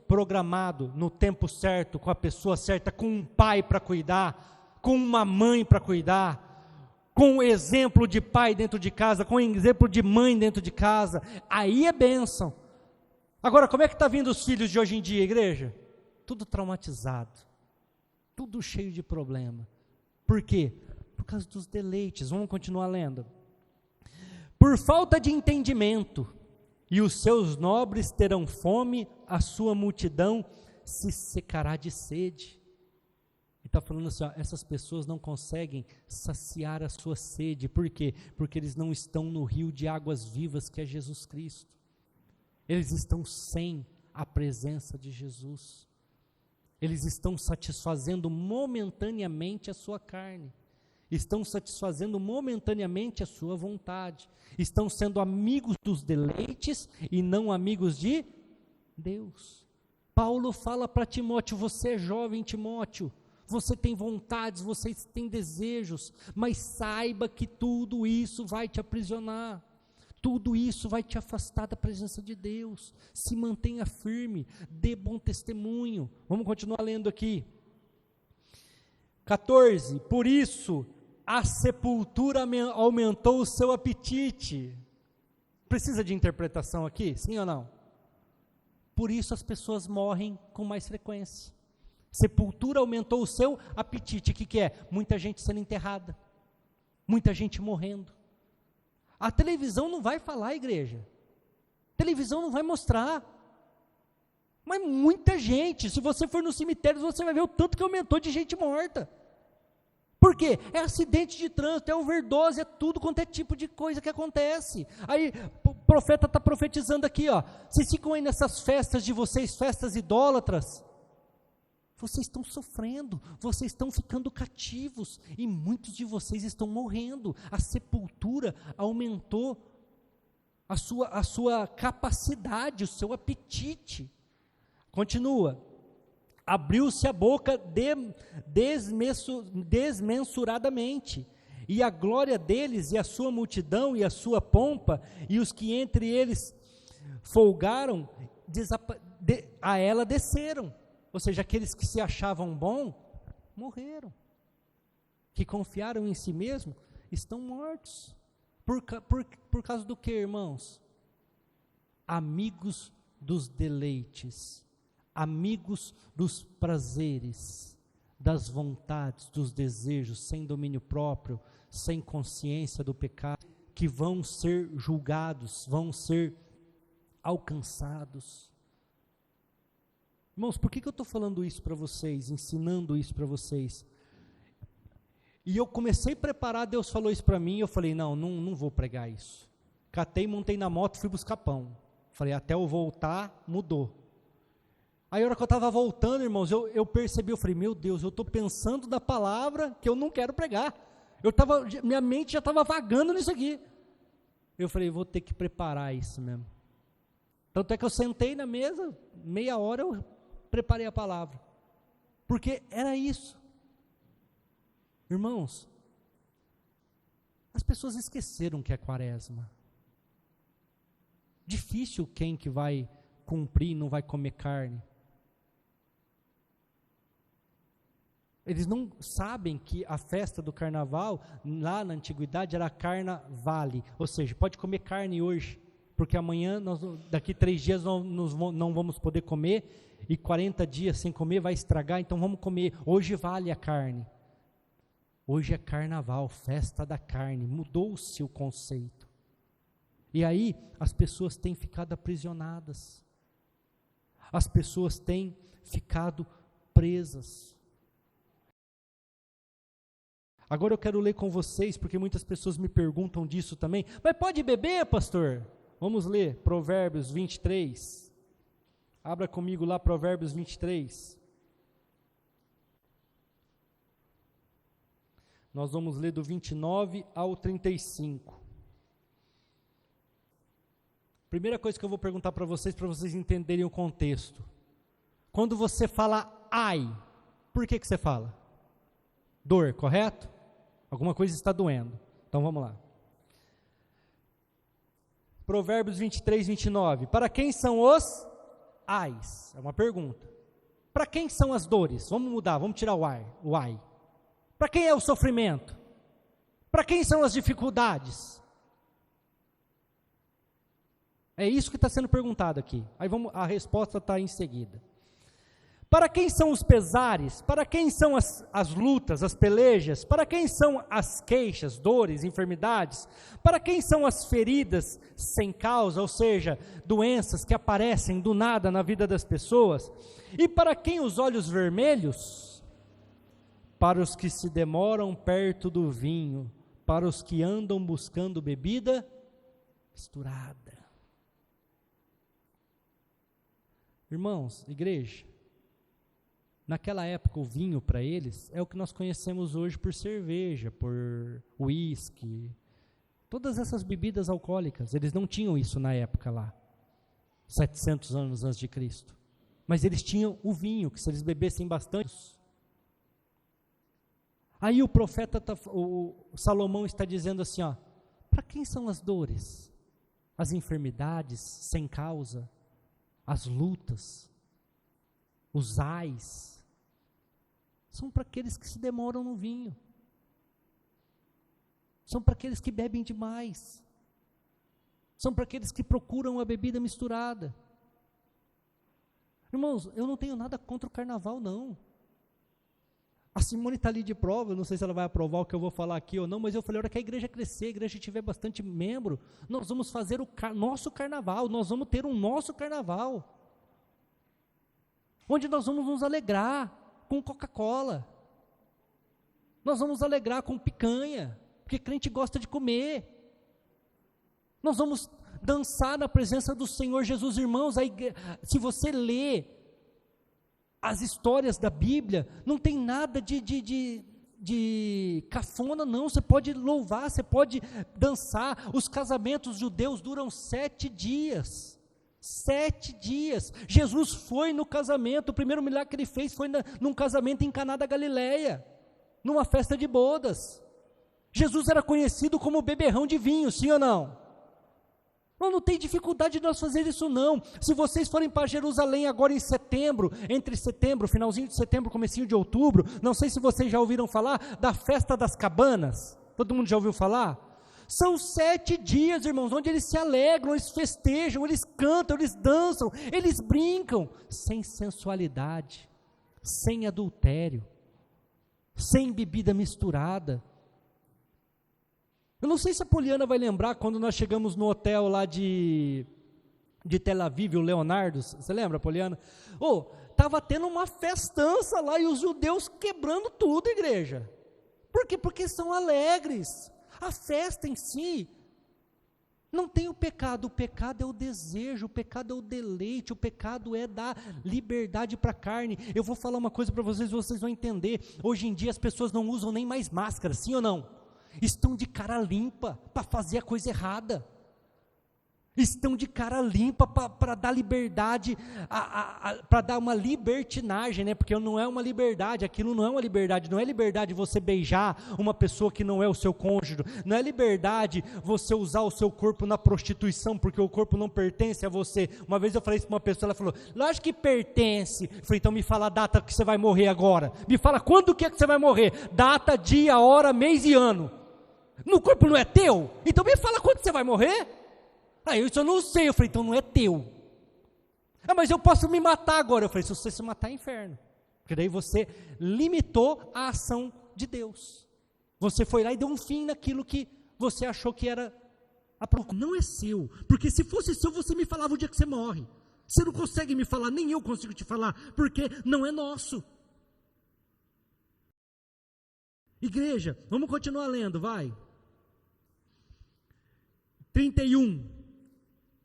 programado no tempo certo, com a pessoa certa, com um pai para cuidar, com uma mãe para cuidar, com o exemplo de pai dentro de casa, com o exemplo de mãe dentro de casa, aí é bênção. Agora, como é que está vindo os filhos de hoje em dia, igreja? Tudo traumatizado, tudo cheio de problema. Por quê? Por causa dos deleites. Vamos continuar lendo. Por falta de entendimento, e os seus nobres terão fome, a sua multidão se secará de sede. Ele está falando assim, ó, essas pessoas não conseguem saciar a sua sede. Por quê? Porque eles não estão no rio de águas vivas que é Jesus Cristo. Eles estão sem a presença de Jesus. Eles estão satisfazendo momentaneamente a sua carne. Estão satisfazendo momentaneamente a sua vontade. Estão sendo amigos dos deleites e não amigos de Deus. Paulo fala para Timóteo, você é jovem, Timóteo, você tem vontades, você tem desejos, mas saiba que tudo isso vai te aprisionar. Tudo isso vai te afastar da presença de Deus. Se mantenha firme, dê bom testemunho. Vamos continuar lendo aqui. 14. Por isso, a sepultura aumentou o seu apetite. Precisa de interpretação aqui? Sim ou não? Por isso as pessoas morrem com mais frequência. Sepultura aumentou o seu apetite. O que é? Muita gente sendo enterrada. Muita gente morrendo. A televisão não vai falar, igreja. A televisão não vai mostrar. Mas muita gente, se você for no cemitério, você vai ver o tanto que aumentou de gente morta. Por quê? É acidente de trânsito, é overdose, é tudo quanto é tipo de coisa que acontece. Aí o profeta está profetizando aqui, ó. Vocês ficam aí nessas festas de vocês, festas idólatras. Vocês estão sofrendo, vocês estão ficando cativos, e muitos de vocês estão morrendo. A sepultura aumentou a sua capacidade, o seu apetite. Continua. Abriu-se a boca desmensuradamente, e a glória deles, e a sua multidão, e a sua pompa, e os que entre eles folgaram, a ela desceram. Ou seja, aqueles que se achavam bom, morreram. Que confiaram em si mesmo, estão mortos. Por causa do que, irmãos? Amigos dos deleites, amigos dos prazeres, das vontades, dos desejos, sem domínio próprio, sem consciência do pecado, que vão ser julgados, vão ser alcançados. Irmãos, por que eu estou falando isso para vocês, ensinando isso para vocês? E eu comecei a preparar, Deus falou isso para mim, eu falei, não vou pregar isso. Catei, montei na moto, fui buscar pão. Falei, até eu voltar, mudou. Aí a hora que eu estava voltando, irmãos, eu percebi, eu falei, meu Deus, eu estou pensando na palavra que eu não quero pregar. Minha mente já estava vagando nisso aqui. Eu falei, vou ter que preparar isso mesmo. Tanto é que eu sentei na mesa, meia hora eu preparei a palavra, porque era isso. Irmãos, as pessoas esqueceram que é quaresma. Difícil quem que vai cumprir, não vai comer carne. Eles não sabem que a festa do carnaval, lá na antiguidade, era carnavale, ou seja, pode comer carne hoje, porque amanhã, daqui 3 dias, não vamos poder comer, e 40 dias sem comer vai estragar, então vamos comer. Hoje vale a carne. Hoje é carnaval, festa da carne, mudou-se o conceito. E aí, as pessoas têm ficado aprisionadas. As pessoas têm ficado presas. Agora eu quero ler com vocês, porque muitas pessoas me perguntam disso também. Mas pode beber, pastor? Vamos ler Provérbios 23. Abra comigo lá Provérbios 23. Nós vamos ler do 29 ao 35. Primeira coisa que eu vou perguntar para vocês entenderem o contexto. Quando você fala ai, por que você fala? Dor, correto? Alguma coisa está doendo. Então vamos lá. Provérbios 23, 29. Para quem são os ais? É uma pergunta. Para quem são as dores? Vamos mudar, vamos tirar o ai. Para quem é o sofrimento? Para quem são as dificuldades? É isso que está sendo perguntado aqui. Aí a resposta está em seguida. Para quem são os pesares? Para quem são as lutas, as pelejas? Para quem são as queixas, dores, enfermidades? Para quem são as feridas sem causa, ou seja, doenças que aparecem do nada na vida das pessoas? E para quem os olhos vermelhos? Para os que se demoram perto do vinho, para os que andam buscando bebida misturada. Irmãos, igreja, naquela época o vinho para eles é o que nós conhecemos hoje por cerveja, por uísque, todas essas bebidas alcoólicas. Eles não tinham isso na época lá, 700 anos antes de Cristo. Mas eles tinham o vinho, que se eles bebessem bastante. Aí o profeta, o Salomão está dizendo assim, ó, para quem são as dores, as enfermidades sem causa, as lutas, os ais? São para aqueles que se demoram no vinho, são para aqueles que bebem demais, são para aqueles que procuram a bebida misturada. Irmãos, eu não tenho nada contra o carnaval, não. A Simone está ali de prova, eu não sei se ela vai aprovar o que eu vou falar aqui ou não, mas eu falei, a hora que a igreja crescer, a igreja tiver bastante membro, nós vamos fazer o nosso carnaval, nós vamos ter um nosso carnaval, onde nós vamos nos alegrar com Coca-Cola, nós vamos alegrar com picanha, porque crente gosta de comer, nós vamos dançar na presença do Senhor Jesus. Irmãos, se você lê as histórias da Bíblia, não tem nada de cafona não, você pode louvar, você pode dançar. Os casamentos judeus duram 7 dias, 7 dias, Jesus foi no casamento, o primeiro milagre que ele fez foi num casamento em Caná da Galileia, numa festa de bodas. Jesus era conhecido como beberrão de vinho, sim ou não? Não tem dificuldade de nós fazer isso não. Se vocês forem para Jerusalém agora em setembro, entre setembro, finalzinho de setembro, comecinho de outubro, não sei se vocês já ouviram falar da festa das cabanas, todo mundo já ouviu falar? São 7 dias, irmãos, onde eles se alegram, eles festejam, eles cantam, eles dançam, eles brincam, sem sensualidade, sem adultério, sem bebida misturada. Eu não sei se a Poliana vai lembrar quando nós chegamos no hotel lá de Tel Aviv, o Leonardo, você lembra, Poliana? Estava tendo uma festança lá e os judeus quebrando tudo, igreja. Por quê? Porque são alegres. A festa em si não tem o pecado é o desejo, o pecado é o deleite, o pecado é dar liberdade para a carne. Eu vou falar uma coisa para vocês vão entender. Hoje em dia as pessoas não usam nem mais máscara, sim ou não? Estão de cara limpa para fazer a coisa errada, estão de cara limpa para dar liberdade, para dar uma libertinagem, né? Porque não é uma liberdade, aquilo não é uma liberdade, não é liberdade você beijar uma pessoa que não é o seu cônjuge, não é liberdade você usar o seu corpo na prostituição, porque o corpo não pertence a você. Uma vez eu falei isso para uma pessoa, ela falou, lógico que pertence. Eu falei, então me fala a data que você vai morrer agora, me fala quando que é que você vai morrer, data, dia, hora, mês e ano. No corpo não é teu? Então me fala quando você vai morrer. Isso eu não sei. Eu falei, então não é teu. Mas eu posso me matar agora. Eu falei, se você se matar é inferno, porque daí você limitou a ação de Deus, você foi lá e deu um fim naquilo que você achou que era não é seu, porque se fosse seu você me falava o dia que você morre. Você não consegue me falar, nem eu consigo te falar, porque não é nosso. Igreja, vamos continuar lendo, vai. 31,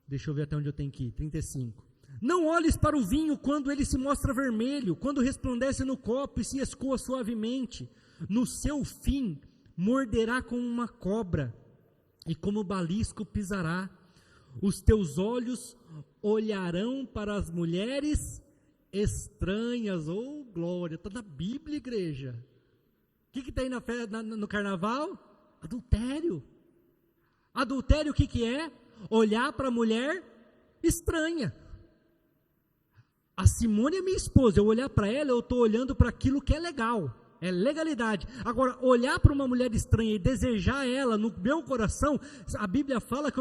deixa eu ver até onde eu tenho que ir, 35. Não olhes para o vinho quando ele se mostra vermelho, quando resplandece no copo e se escoa suavemente. No seu fim, morderá como uma cobra, e como balisco pisará. Os teus olhos olharão para as mulheres estranhas. Oh, glória, está na Bíblia, igreja. O que está aí no carnaval? Adultério. Adultério o que é? Olhar para a mulher estranha. A Simone é minha esposa, eu olhar para ela, eu estou olhando para aquilo que é legal. é legalidade. Agora, olhar para uma mulher estranha e desejar ela no meu coração, a Bíblia fala que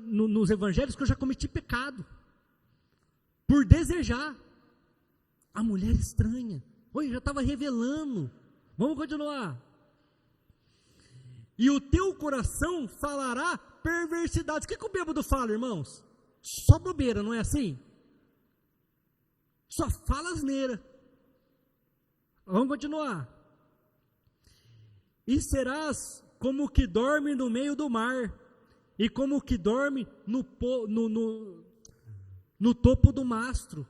nos evangelhos que eu já cometi pecado, por desejar a mulher estranha. Oi, já estava revelando. Vamos continuar. E o teu coração falará perversidades. O que o bêbado fala, irmãos? Só bobeira, não é assim? Só fala asneira. Vamos continuar. E serás como o que dorme no meio do mar, e como o que dorme no topo do mastro.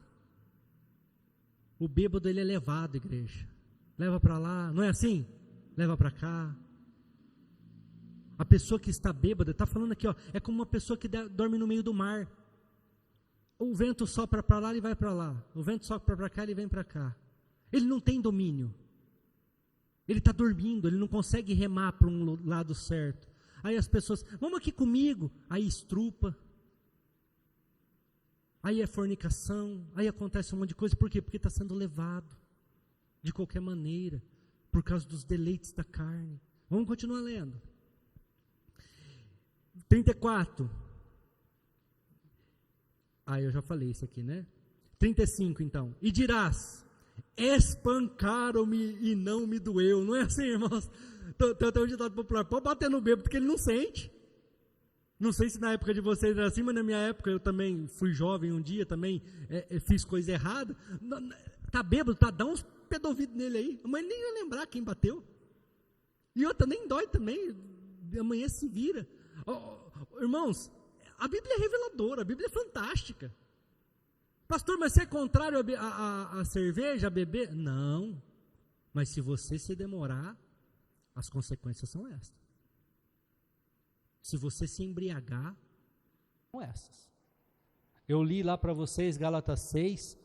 O bêbado, ele é levado, igreja. Leva para lá, não é assim? Leva para cá. A pessoa que está bêbada, está falando aqui, ó, é como uma pessoa que dorme no meio do mar. O vento sopra para lá, ele vai para lá. O vento sopra para cá, ele vem para cá. Ele não tem domínio. Ele está dormindo, ele não consegue remar para um lado certo. Aí as pessoas, vamos aqui comigo. Aí estrupa. Aí é fornicação. Aí acontece um monte de coisa. Por quê? Porque está sendo levado. De qualquer maneira. Por causa dos deleites da carne. Vamos continuar lendo. 34. Eu já falei isso aqui, né? 35 então. E dirás: espancaram-me e não me doeu. Não é assim, irmãos? Tem até um ditado popular: pode bater no bêbado porque ele não sente. Não sei se na época de vocês era assim, mas na minha época eu também fui jovem um dia, também fiz coisa errada. Tá bêbado, dá uns pé do ouvido nele aí. Amanhã nem vai lembrar quem bateu. E outra, nem dói também. Amanhã se vira. Irmãos, a Bíblia é reveladora, a Bíblia é fantástica. Pastor, mas você é contrário a cerveja, a beber? Não, mas se você se demorar, as consequências são essas. Se você se embriagar, são essas. Eu li lá para vocês, Gálatas 6,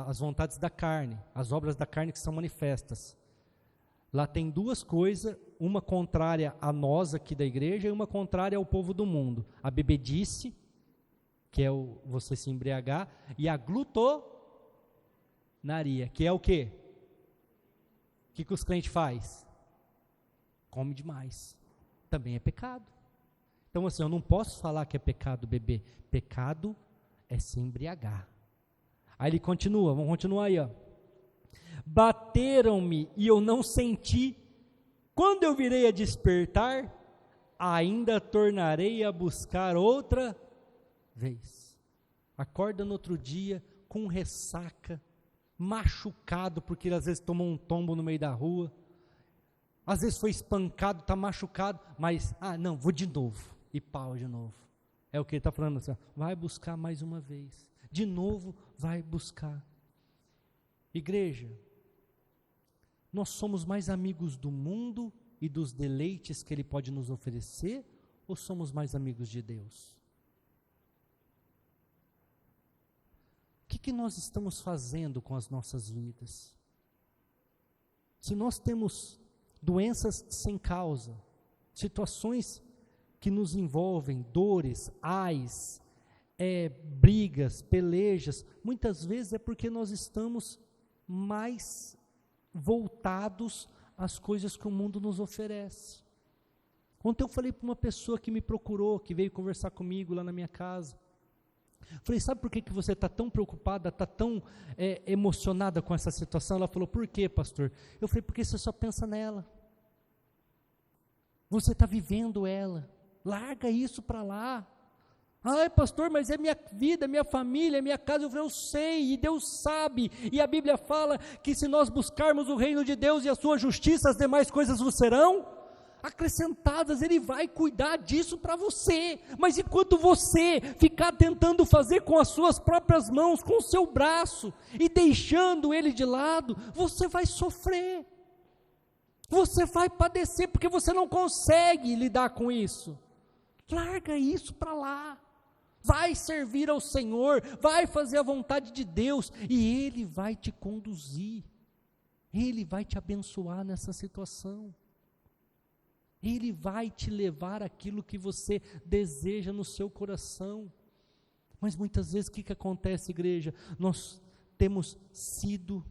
as vontades da carne, as obras da carne que são manifestas. Lá tem duas coisas, uma contrária a nós aqui da igreja e uma contrária ao povo do mundo. A bebedice, que é você se embriagar, e a glutonaria, que é o quê? O que os crentes fazem? Come demais. Também é pecado. Então assim, eu não posso falar que é pecado beber. Pecado é se embriagar. Aí ele continua, vamos continuar aí, ó. Bateram-me e eu não senti. Quando eu virei a despertar, ainda tornarei a buscar outra vez. Acorda no outro dia com ressaca, machucado, porque às vezes tomou um tombo no meio da rua, às vezes foi espancado, está machucado, mas, não, vou de novo, e pau de novo. É o que ele está falando assim, vai buscar mais uma vez, de novo vai buscar. Igreja, nós somos mais amigos do mundo e dos deleites que ele pode nos oferecer, ou somos mais amigos de Deus? O que nós estamos fazendo com as nossas vidas? Se nós temos doenças sem causa, situações que nos envolvem, dores, ais, brigas, pelejas, muitas vezes é porque nós estamos mais voltados às coisas que o mundo nos oferece. Ontem eu falei para uma pessoa que me procurou, que veio conversar comigo lá na minha casa. Falei, sabe por que você está tão preocupada, está tão emocionada com essa situação? Ela falou, por quê, pastor? Eu falei, porque você só pensa nela. Você está vivendo ela. Larga isso para lá. Ai, pastor, mas é minha vida, minha família, minha casa. Eu falei, eu sei, e Deus sabe. E a Bíblia fala que se nós buscarmos o reino de Deus e a sua justiça, as demais coisas vos serão acrescentadas. Ele vai cuidar disso para você. Mas enquanto você ficar tentando fazer com as suas próprias mãos, com o seu braço, e deixando ele de lado, você vai sofrer. Você vai padecer, porque você não consegue lidar com isso. Larga isso para lá. Vai servir ao Senhor, vai fazer a vontade de Deus, e Ele vai te conduzir, Ele vai te abençoar nessa situação, Ele vai te levar aquilo que você deseja no seu coração. Mas muitas vezes o que acontece, igreja? Nós temos sido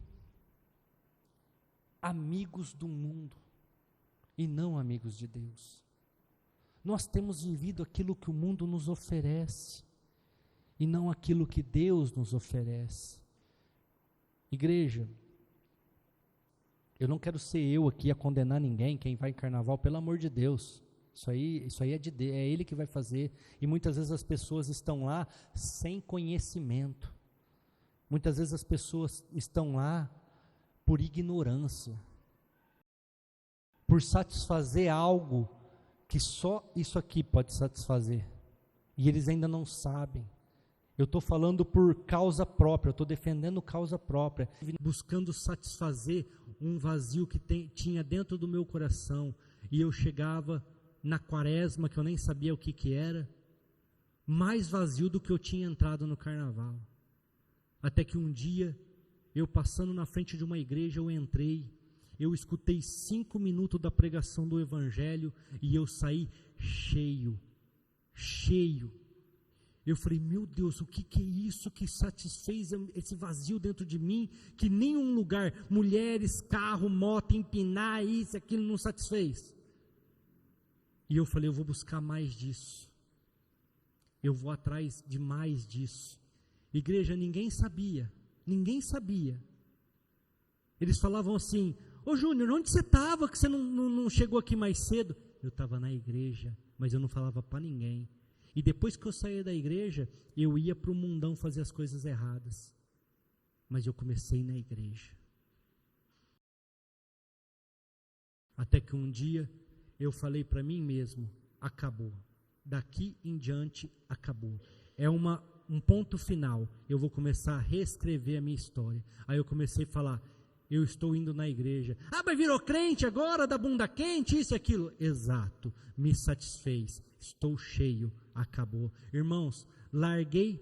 amigos do mundo e não amigos de Deus. Nós temos vivido aquilo que o mundo nos oferece e não aquilo que Deus nos oferece. Igreja, eu não quero ser eu aqui a condenar ninguém, quem vai em carnaval, pelo amor de Deus. Isso aí é de Deus, é Ele que vai fazer. E muitas vezes as pessoas estão lá sem conhecimento. Muitas vezes as pessoas estão lá por ignorância, por satisfazer algo que só isso aqui pode satisfazer. E eles ainda não sabem. Eu estou falando por causa própria, eu estou defendendo causa própria, buscando satisfazer um vazio que tinha dentro do meu coração. E eu chegava na quaresma, que eu nem sabia o que era, mais vazio do que eu tinha entrado no carnaval. Até que um dia, eu passando na frente de uma igreja, eu entrei, eu escutei 5 minutos da pregação do Evangelho e eu saí cheio. Eu falei, meu Deus, o que é isso que satisfez esse vazio dentro de mim, que nenhum lugar, mulheres, carro, moto, empinar, isso, aquilo não satisfez. E eu falei, eu vou buscar mais disso. Eu vou atrás de mais disso. Igreja, ninguém sabia. Eles falavam assim, ô Júnior, onde você estava que você não chegou aqui mais cedo? Eu estava na igreja, mas eu não falava para ninguém. E depois que eu saía da igreja, eu ia para o mundão fazer as coisas erradas. Mas eu comecei na igreja. Até que um dia, eu falei para mim mesmo, acabou. Daqui em diante, acabou. É um ponto final. Eu vou começar a reescrever a minha história. Aí eu comecei a falar, eu estou indo na igreja. Ah, mas virou crente agora, da bunda quente, isso e aquilo. Exato, me satisfez. Estou cheio, acabou. Irmãos, larguei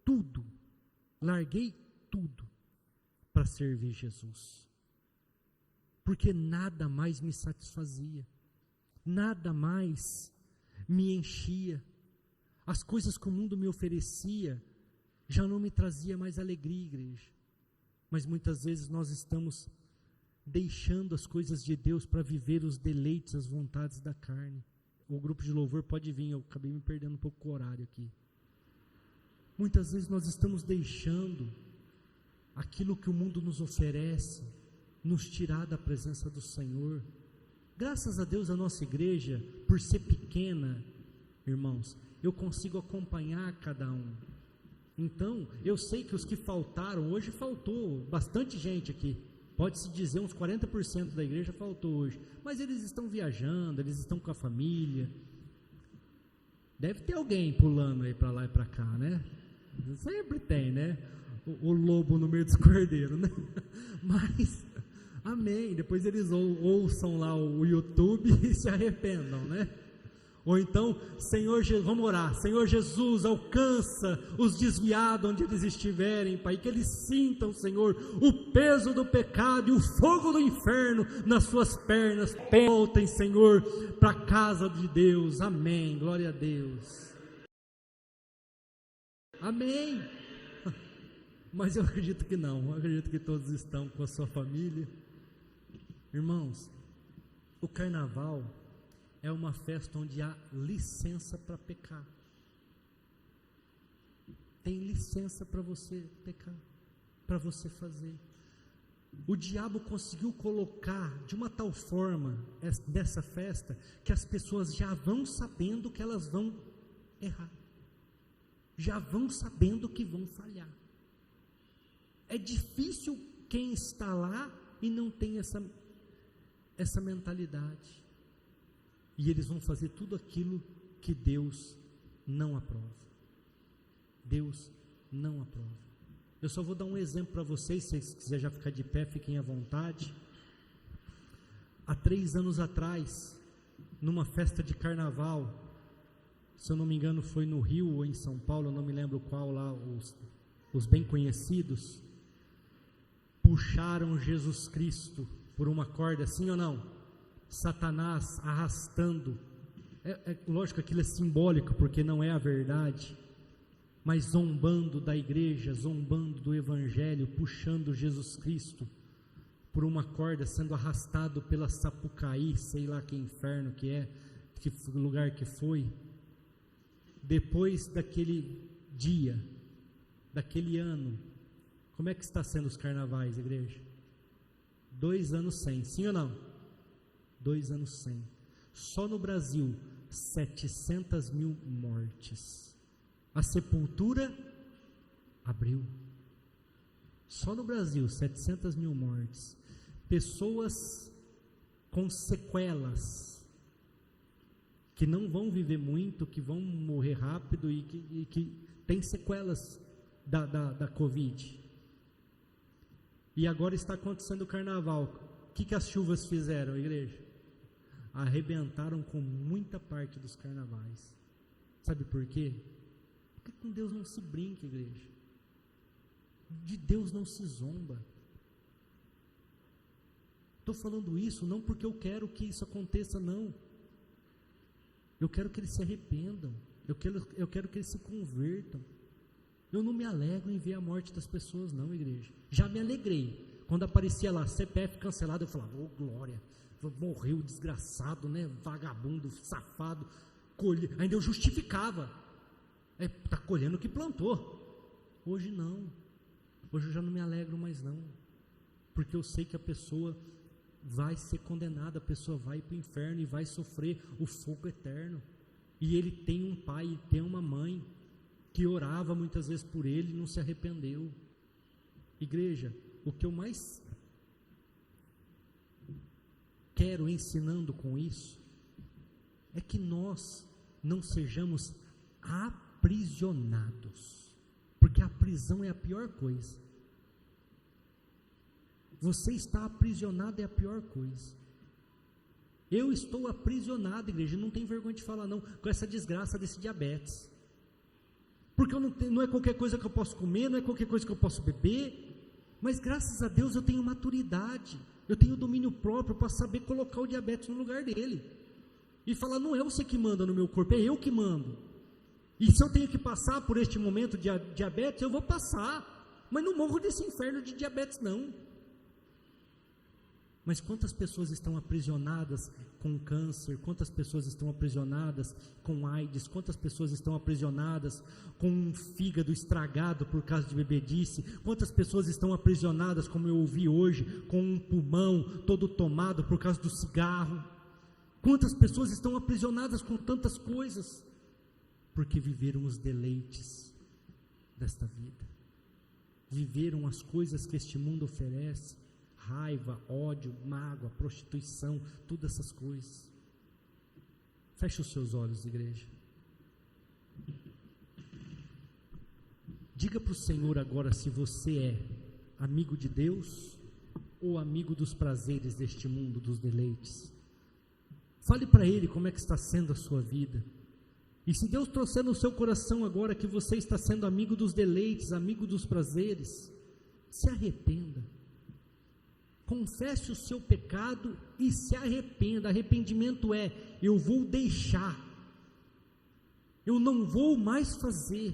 tudo para servir Jesus. Porque nada mais me satisfazia. Nada mais me enchia. As coisas que o mundo me oferecia já não me trazia mais alegria, igreja. Mas muitas vezes nós estamos deixando as coisas de Deus para viver os deleites, as vontades da carne. O grupo de louvor pode vir, eu acabei me perdendo um pouco com o horário aqui. Muitas vezes nós estamos deixando aquilo que o mundo nos oferece, nos tirar da presença do Senhor. Graças a Deus a nossa igreja, por ser pequena, irmãos, eu consigo acompanhar cada um. Então, eu sei que os que faltaram, hoje faltou bastante gente aqui, pode-se dizer uns 40% da igreja faltou hoje, mas eles estão viajando, eles estão com a família, deve ter alguém pulando aí para lá e para cá, né? Sempre tem, né? O lobo no meio dos cordeiros, né? Mas, amém, depois eles ouçam lá o YouTube e se arrependam, né? Ou então, Senhor Jesus, vamos orar, Senhor Jesus, alcança os desviados onde eles estiverem, Pai, que eles sintam, Senhor, o peso do pecado e o fogo do inferno nas suas pernas. Voltem, Senhor, para a casa de Deus, amém, glória a Deus, amém. Mas eu acredito que não, eu acredito que todos estão com a sua família. Irmãos, o carnaval é uma festa onde há licença para pecar. Tem licença para você pecar, para você fazer. O diabo conseguiu colocar de uma tal forma dessa festa que as pessoas já vão sabendo que elas vão errar, já vão sabendo que vão falhar. É difícil quem está lá e não tem essa mentalidade. E eles vão fazer tudo aquilo que Deus não aprova. Deus não aprova. Eu só vou dar um exemplo para vocês, se vocês quiserem já ficar de pé, fiquem à vontade. Há 3 anos atrás, numa festa de carnaval, se eu não me engano foi no Rio ou em São Paulo, eu não me lembro qual lá, os bem conhecidos, puxaram Jesus Cristo por uma corda, sim ou não? Satanás arrastando, lógico que aquilo é simbólico, porque não é a verdade, mas zombando da igreja, zombando do evangelho, puxando Jesus Cristo por uma corda, sendo arrastado pela Sapucaí, sei lá que inferno que é, que lugar que foi. Depois daquele dia, daquele ano, como é que está sendo os carnavais, igreja? 2 anos sem, sim ou não? 2 anos sem. Só no Brasil, 700 mil mortes. A sepultura abriu. Só no Brasil, 700 mil mortes. Pessoas com sequelas, que não vão viver muito, que vão morrer rápido e que tem sequelas da Covid. E agora está acontecendo o carnaval. O que as chuvas fizeram, igreja? Arrebentaram com muita parte dos carnavais. Sabe por quê? Porque com Deus não se brinca, igreja. De Deus não se zomba. Estou falando isso não porque eu quero que isso aconteça, não. Eu quero que eles se arrependam. Eu quero que eles se convertam. Eu não me alegro em ver a morte das pessoas, não, igreja. Já me alegrei. Quando aparecia lá, CPF cancelado, eu falava, ô glória, morreu desgraçado, né? Vagabundo, safado. Ainda eu justificava. Está colhendo o que plantou. Hoje não. Hoje eu já não me alegro mais, não. Porque eu sei que a pessoa vai ser condenada, a pessoa vai para o inferno e vai sofrer o fogo eterno. E ele tem um pai, ele tem uma mãe que orava muitas vezes por ele e não se arrependeu. Igreja, o que eu mais quero ensinando com isso é que nós não sejamos aprisionados, porque a prisão é a pior coisa. Você está aprisionado é a pior coisa. Eu estou aprisionado, igreja, não tem vergonha de falar não, com essa desgraça desse diabetes. Porque não é qualquer coisa que eu posso comer, não é qualquer coisa que eu posso beber, mas graças a Deus eu tenho maturidade, eu tenho domínio próprio para saber colocar o diabetes no lugar dele. E falar, não é você que manda no meu corpo, é eu que mando. E se eu tenho que passar por este momento de diabetes, eu vou passar, mas não morro desse inferno de diabetes não. Mas quantas pessoas estão aprisionadas com câncer, quantas pessoas estão aprisionadas com AIDS, quantas pessoas estão aprisionadas com um fígado estragado por causa de bebedice, quantas pessoas estão aprisionadas, como eu ouvi hoje, com um pulmão todo tomado por causa do cigarro, quantas pessoas estão aprisionadas com tantas coisas, porque viveram os deleites desta vida, viveram as coisas que este mundo oferece, raiva, ódio, mágoa, prostituição, todas essas coisas. Feche os seus olhos, igreja. Diga para o Senhor agora se você é amigo de Deus ou amigo dos prazeres deste mundo, dos deleites. Fale para Ele como é que está sendo a sua vida. E se Deus trouxer no seu coração agora que você está sendo amigo dos deleites, amigo dos prazeres, se arrependa. Confesse o seu pecado e se arrependa. Arrependimento é, eu vou deixar, eu não vou mais fazer.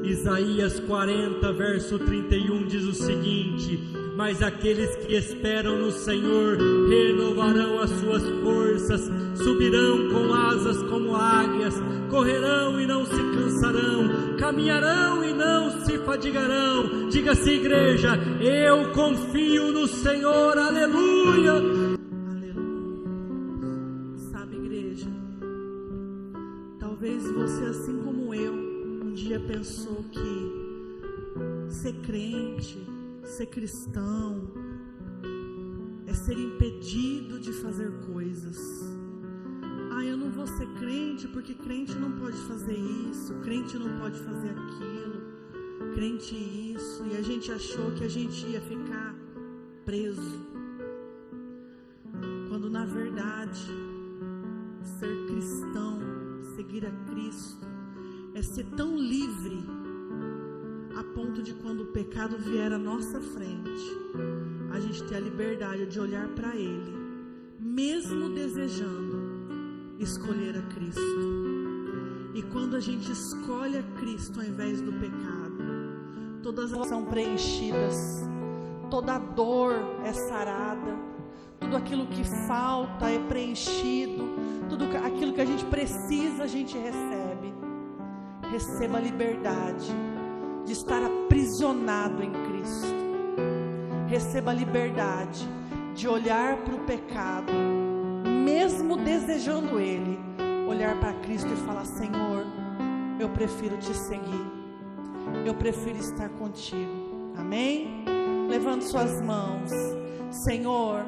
Isaías 40, verso 31 diz o seguinte: mas aqueles que esperam no Senhor renovarão as suas forças, subirão com asas como águias, correrão e não se cansarão, caminharão e não se fadigarão. Diga-se, igreja, eu confio no Senhor, aleluia. Aleluia. Sabe, igreja, talvez você, assim como eu, um dia pensou que ser crente, ser cristão, é ser impedido de fazer coisas. Eu não vou ser crente porque crente não pode fazer isso, crente não pode fazer aquilo, crente isso, e a gente achou que a gente ia ficar preso, quando na verdade ser cristão, seguir a Cristo, é ser tão livre a ponto de quando o pecado vier à nossa frente, a gente ter a liberdade de olhar para Ele, mesmo desejando escolher a Cristo. E quando a gente escolhe a Cristo ao invés do pecado, todas elas são preenchidas, toda dor é sarada, tudo aquilo que falta é preenchido, tudo aquilo que a gente precisa a gente recebe. Receba a liberdade de estar aprisionado em Cristo. Receba a liberdade de olhar para o pecado, mesmo desejando ele, olhar para Cristo e falar: Senhor, eu prefiro te seguir, eu prefiro estar contigo. Amém? Levante suas mãos. Senhor,